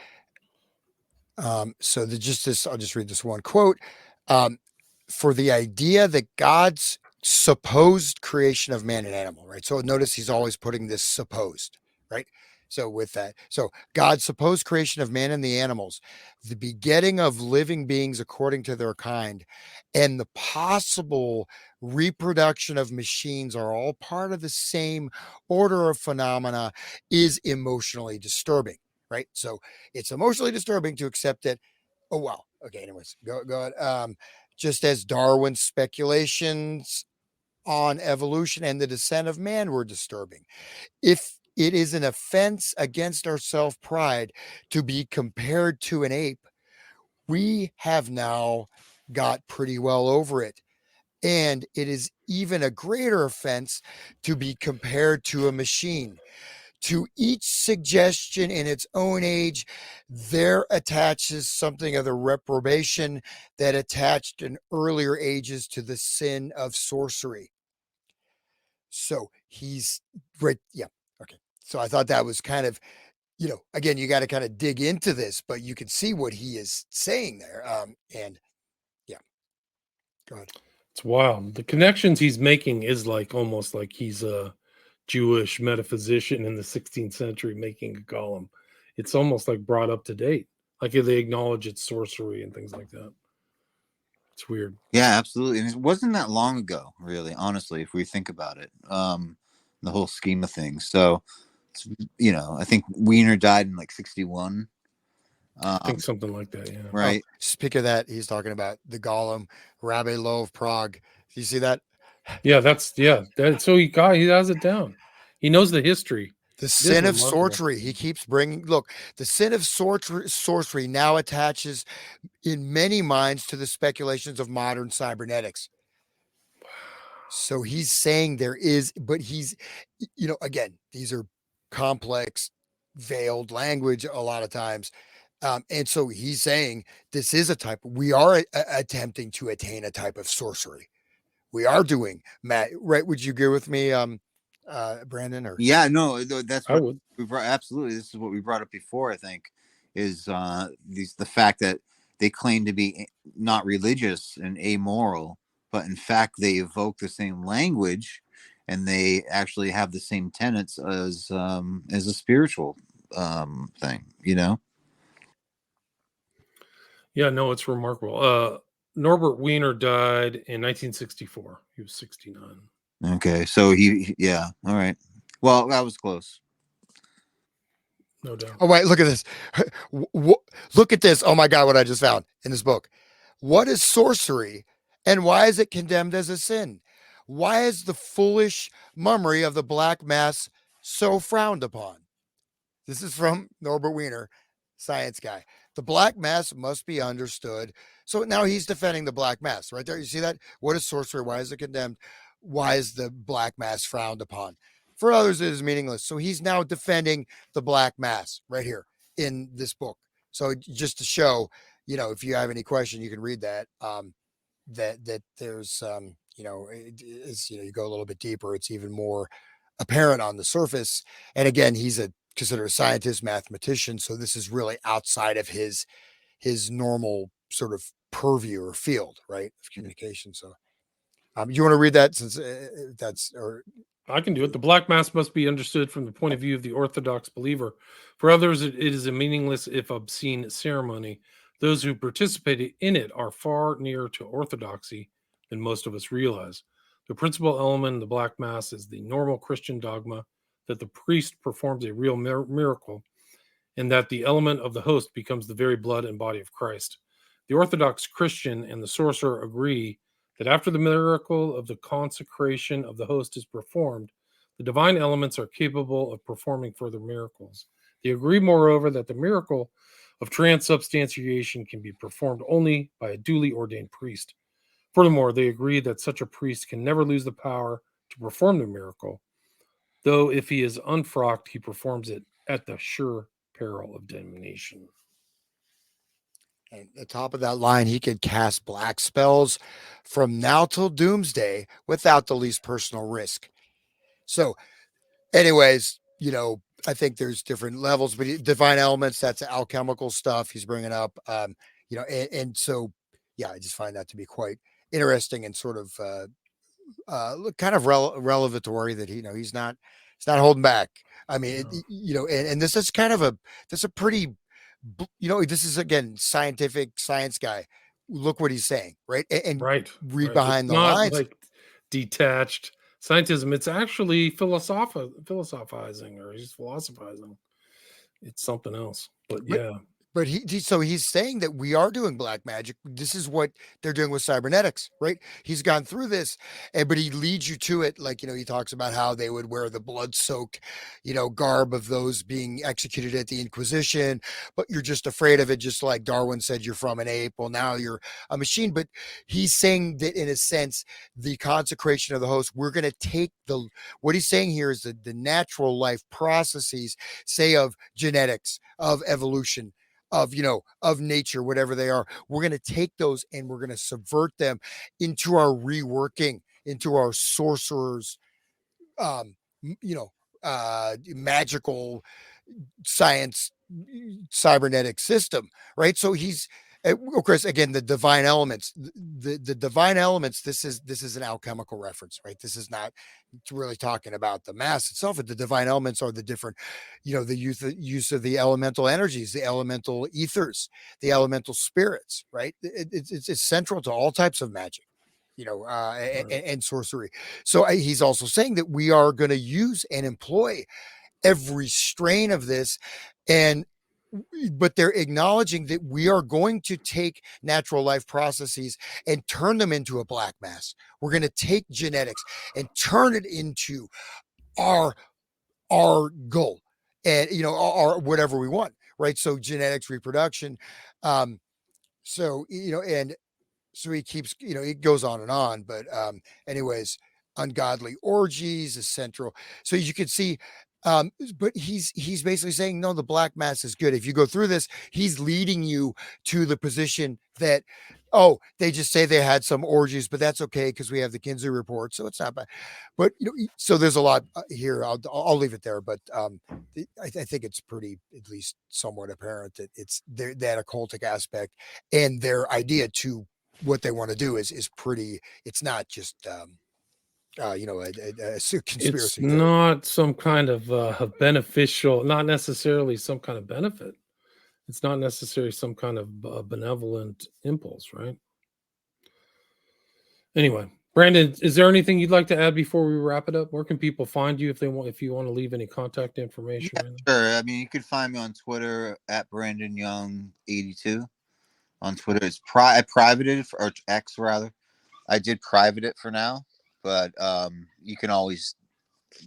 I'll just read this one quote. For the idea that God's supposed creation of man and animal, right? So notice he's always putting this supposed, right? So with that, so God's supposed creation of man and the animals, the begetting of living beings according to their kind, and the possible reproduction of machines are all part of the same order of phenomena is emotionally disturbing, right? So it's emotionally disturbing to accept that. Oh, wow. Okay. Anyways, go ahead. Just as Darwin's speculations on evolution and the descent of man were disturbing. If it is an offense against our self pride to be compared to an ape, we have now got pretty well over it. And it is even a greater offense to be compared to a machine. To each suggestion in its own age, there attaches something of the reprobation that attached in earlier ages to the sin of sorcery. So he's right. Yeah. Okay. So I thought that was kind of, again, you got to kind of dig into this, but you can see what he is saying there. And yeah, go ahead. It's wild. The connections he's making is like almost like he's a Jewish metaphysician in the 16th century making a column. It's almost like brought up to date. Like they acknowledge it's sorcery and things like that. It's weird. Yeah, absolutely. And it wasn't that long ago, really, honestly, if we think about it, the whole scheme of things. So, I think Wiener died in like 61. I think something like that. Yeah. Right. Speak of that, he's talking about the Golem, Rabbi Low of Prague. Do you see that? Yeah, so he has it down. He knows the history. The It is sin of remarkable. sorcery. He keeps bringing. Look, the sin of sorcery now attaches in many minds to the speculations of modern cybernetics. So he's saying there is, but he's, again, these are complex, veiled language a lot of times. And so he's saying this is a type, we are attempting to attain a type of sorcery. We are doing, Matt, right? Would you agree with me, Brandon? Or Yeah, no, that's I what would. we brought. Absolutely, this is what we brought up before. I think is the fact that they claim to be not religious and amoral, but in fact they evoke the same language, and they actually have the same tenets as a spiritual thing. Yeah, no, it's remarkable. Norbert Wiener died in 1964. He was 69. Okay, so yeah, all right. Well, that was close. No doubt. Oh, wait, look at this. Look at this. Oh my God, what I just found in this book. What is sorcery and why is it condemned as a sin? Why is the foolish mummery of the black mass so frowned upon? This is from Norbert Wiener, science guy. The black mass must be understood. So now he's defending the black mass right there. You see that? What is sorcery? Why is it condemned? Why is the black mass frowned upon? For others, it is meaningless. So he's now defending the black mass right here in this book. So just to show, if you have any question, you can read that. That there's, you go a little bit deeper, it's even more apparent on the surface. And again, he's considered a scientist, mathematician. So this is really outside of his normal sort of purview or field, right, of communication. So, you want to read that since that's or I can do it. The black mass must be understood from the point of view of the Orthodox believer. For others, it is a meaningless, if obscene, ceremony. Those who participated in it are far nearer to orthodoxy than most of us realize. The principal element in the black mass is the normal Christian dogma that the priest performs a real miracle and that the element of the host becomes the very blood and body of Christ. The Orthodox Christian and the sorcerer agree that after the miracle of the consecration of the host is performed, the divine elements are capable of performing further miracles. They agree, moreover, that the miracle of transubstantiation can be performed only by a duly ordained priest. Furthermore, they agree that such a priest can never lose the power to perform the miracle, though if he is unfrocked, he performs it at the sure peril of damnation. and the top of that line, he could cast black spells from now till doomsday without the least personal risk. So, anyways, I think there's different levels, but divine elements, that's alchemical stuff he's bringing up. And so, yeah, I just find that to be quite interesting and sort of kind of relevatory that he's not holding back. I mean, and this is kind of a pretty, this is again science guy. Look what he's saying, right? And Right. read Right. behind It's the not lines. like detached scientism. It's actually philosophizing, or he's philosophizing. It's something else. But But yeah, but so he's saying that we are doing black magic. This is what they're doing with cybernetics, right? He's gone through this, but he leads you to it. Like, he talks about how they would wear the blood-soaked, garb of those being executed at the Inquisition, but you're just afraid of it, just like Darwin said, you're from an ape. Well, now you're a machine. But he's saying that in a sense, the consecration of the host, we're going to take what he's saying here is the natural life processes, say of genetics, of evolution, of nature, whatever they are. We're going to take those and we're going to subvert them into our reworking, into our sorcerers, magical science cybernetic system, right? So he's Well, Chris, again, the divine elements, the divine elements. This is an alchemical reference, right? This is not really talking about the mass itself. The divine elements are the different, the use of the elemental energies, the elemental ethers, the elemental spirits, right? It's central to all types of magic, and sorcery. So he's also saying that we are going to use and employ every strain of this, but they're acknowledging that we are going to take natural life processes and turn them into a black mass. We're going to take genetics and turn it into our goal, and our whatever we want, right? So genetics, reproduction, so and so he keeps, it goes on, but anyways, ungodly orgies is central. So you can see, but he's basically saying, no, the black mass is good. If you go through this, he's leading you to the position that, oh, they just say they had some orgies, but that's okay because we have the Kinsey report, so it's not bad. But so there's a lot here. I'll leave it there, but I think it's pretty, at least somewhat apparent that it's that occultic aspect and their idea to what they want to do is pretty. It's not just a conspiracy It's theory. not some kind of beneficial, not necessarily some kind of benefit. It's not necessarily some kind of benevolent impulse, right? Anyway, Brandon, is there anything you'd like to add before we wrap it up? Where can people find you if you want to leave any contact information? Yeah, sure. I mean, you could find me on Twitter at Brandon Young 82. On Twitter, it's I privated it or X rather. I did private it for now, but you can always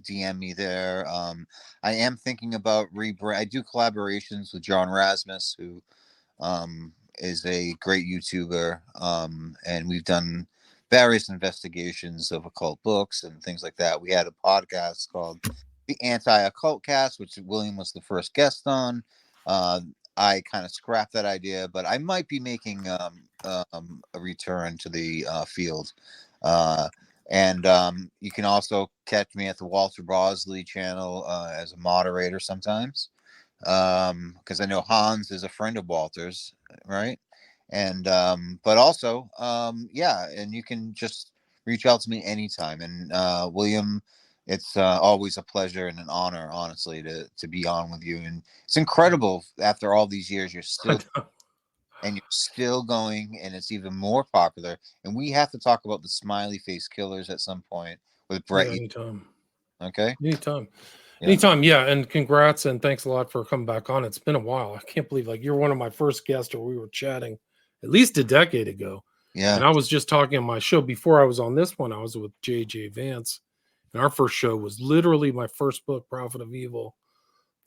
DM me there. I am thinking about I do collaborations with John Rasmus, who is a great YouTuber, and we've done various investigations of occult books and things like that. We had a podcast called the Anti-Occult Cast, which William was the first guest on. I kind of scrapped that idea, but I might be making a return to the field. And you can also catch me at the Walter Bosley channel as a moderator sometimes, because I know Hans is a friend of Walter's, right? And but also, yeah, and you can just reach out to me anytime. And William, it's always a pleasure and an honor, honestly, to be on with you. And it's incredible after all these years, you're still and you're still going, and it's even more popular. And we have to talk about the smiley face killers at some point with Brett. Yeah, anytime. Okay. Anytime. Yeah. Anytime. Yeah. And congrats and thanks a lot for coming back on. It's been a while. I can't believe you're one of my first guests, or we were chatting at least a decade ago. Yeah. And I was just talking on my show before I was on this one. I was with JJ Vance. And our first show was literally my first book, Prophet of Evil,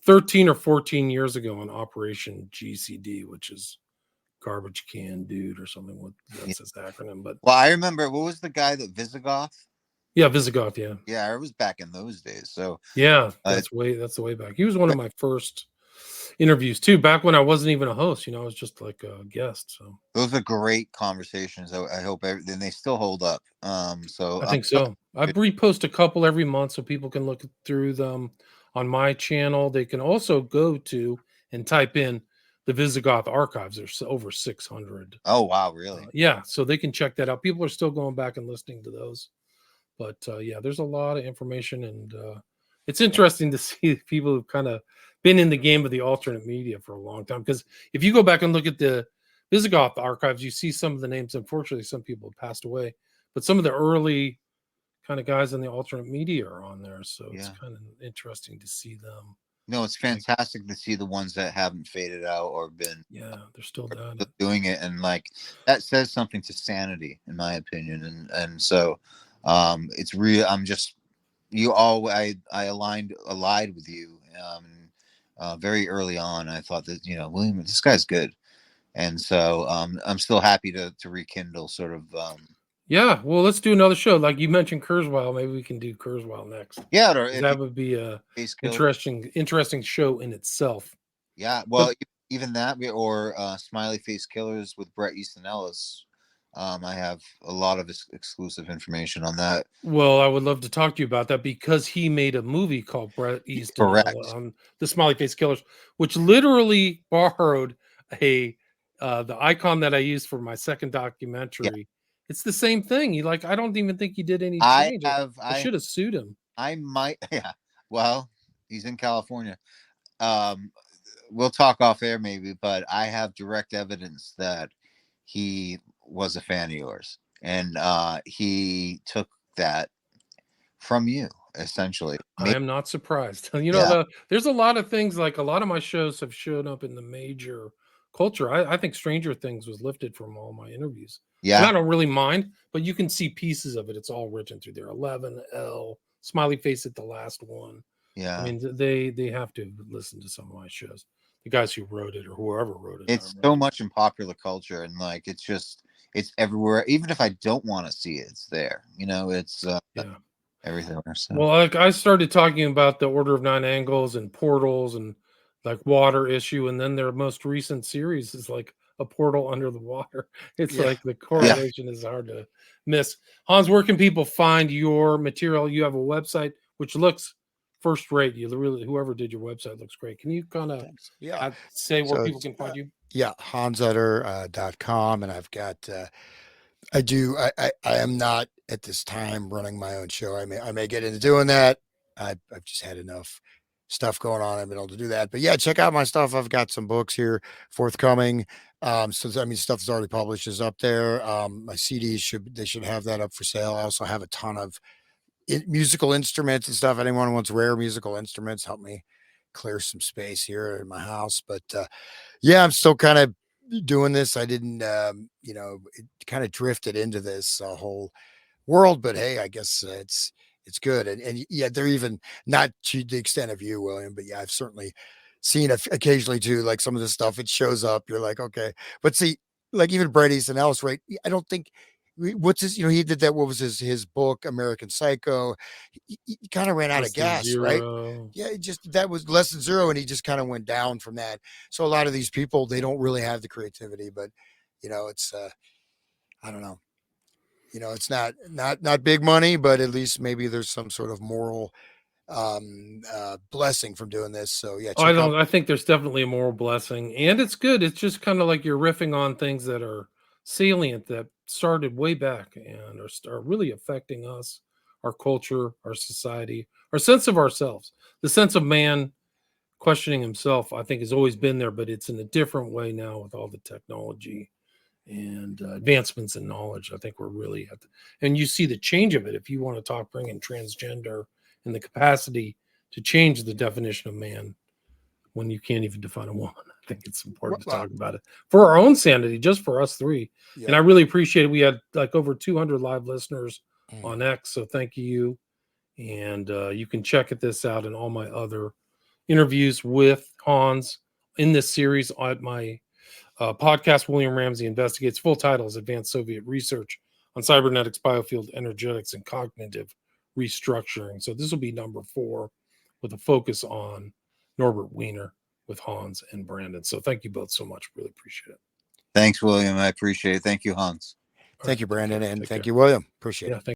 13 or 14 years ago on Operation GCD, which is garbage can dude or something. That's his acronym. But well, I remember, what was the guy that Visigoth? Yeah, Visigoth. Yeah. Yeah, it was back in those days. So yeah, that's the way back. He was one of my first interviews too, back when I wasn't even a host. I was just like a guest. So those are great conversations. I hope then they still hold up. So I think so. I repost a couple every month so people can look through them on my channel. They can also go to and type in the Visigoth archives. There's over 600. Oh wow, really? Yeah, so they can check that out. People are still going back and listening to those. But yeah, there's a lot of information, and it's interesting to see people who've kind of been in the game of the alternate media for a long time. Because if you go back and look at the Visigoth archives, you see some of the names. Unfortunately, some people have passed away, but some of the early kind of guys in the alternate media are on there. So it's kind of interesting to see them. No, it's fantastic to see the ones that haven't faded out or been. Yeah, they're still doing it, and that says something to sanity, in my opinion. And so it's real. I'm just I allied with you very early on. I thought that William, this guy's good, and so I'm still happy to rekindle sort of. Yeah, well, let's do another show. Like you mentioned Kurzweil, maybe we can do Kurzweil next. Yeah, that would be a interesting show in itself. Yeah, well, even that, or Smiley Face Killers with Bret Easton Ellis. I have a lot of exclusive information on that. Well, I would love to talk to you about that because he made a movie called Bret Easton Ellis on the Smiley Face Killers, which literally borrowed a the icon that I used for my second documentary, it's the same thing. I don't even think he did any change. I should have sued him. I might, yeah. Well, he's in California. We'll talk off air maybe, but I have direct evidence that he was a fan of yours, and he took that from you, essentially. I am not surprised. Yeah. There's a lot of things, like a lot of my shows have shown up in the major culture. I think Stranger Things was lifted from all my interviews. And I Yeah. don't really mind, but you can see pieces of it. It's all written through there. 11, L, smiley face at the last one. Yeah. I mean, they have to listen to some of my shows. The guys who wrote it or whoever wrote it. It's so much in popular culture, and like it's everywhere. Even if I don't want to see it, it's there. It's everywhere. So. Well, like I started talking about the Order of Nine Angles and portals and like water issue, and then their most recent series is like a portal under the water. It's like the correlation is hard to miss. Hans, where can people find your material? You have a website which looks first rate. Whoever did your website looks great. Can you kind of say where people can find you? Yeah, hansutter.com. And I've got I am not at this time running my own show. I may get into doing that. I've just had enough stuff going on. I've been able to do that. But yeah, check out my stuff. I've got some books here forthcoming. Stuff that's already published is up there. My CDs should have that up for sale. I also have a ton of musical instruments and stuff. Anyone who wants rare musical instruments, help me clear some space here in my house. But yeah, I'm still kind of doing this. I didn't, it kind of drifted into this whole world, but hey, I guess it's good. And yeah, they're even not to the extent of you, William, but yeah, I've certainly seen occasionally too, like some of the stuff, it shows up. You're like, okay, but see, like even Bret Easton Ellis, right? I don't think what's his, he did that. What was his book, American Psycho? He kind of ran out of gas, right? Yeah, that was less than zero, and he just kind of went down from that. So a lot of these people, they don't really have the creativity, but it's I don't know. It's not big money, but at least maybe there's some sort of moral blessing from doing this. So yeah, I think there's definitely a moral blessing, and it's good. It's just kind of like you're riffing on things that are salient that started way back and are really affecting us, our culture, our society, our sense of ourselves, the sense of man questioning himself. I think has always been there, but it's in a different way now with all the technology and advancements in knowledge. I think we're really and you see the change of it. If you want to talk bringing transgender and the capacity to change the definition of man when you can't even define a woman, I think it's important to talk about it for our own sanity, just for us three. Yeah. And I really appreciate it. We had like over 200 live listeners on X, so thank you. And you can check this out and all my other interviews with Hans in this series at my podcast, William Ramsey Investigates. Full title is Advanced Soviet Research on Cybernetics, Biofield, Energetics, and Cognitive Restructuring. So this will be number 4 with a focus on Norbert Wiener with Hans and Brandon. So thank you both so much. Really appreciate it. Thanks, William. I appreciate it. Thank you, Hans. Thank you, Brandon. And thank you, William. Appreciate it.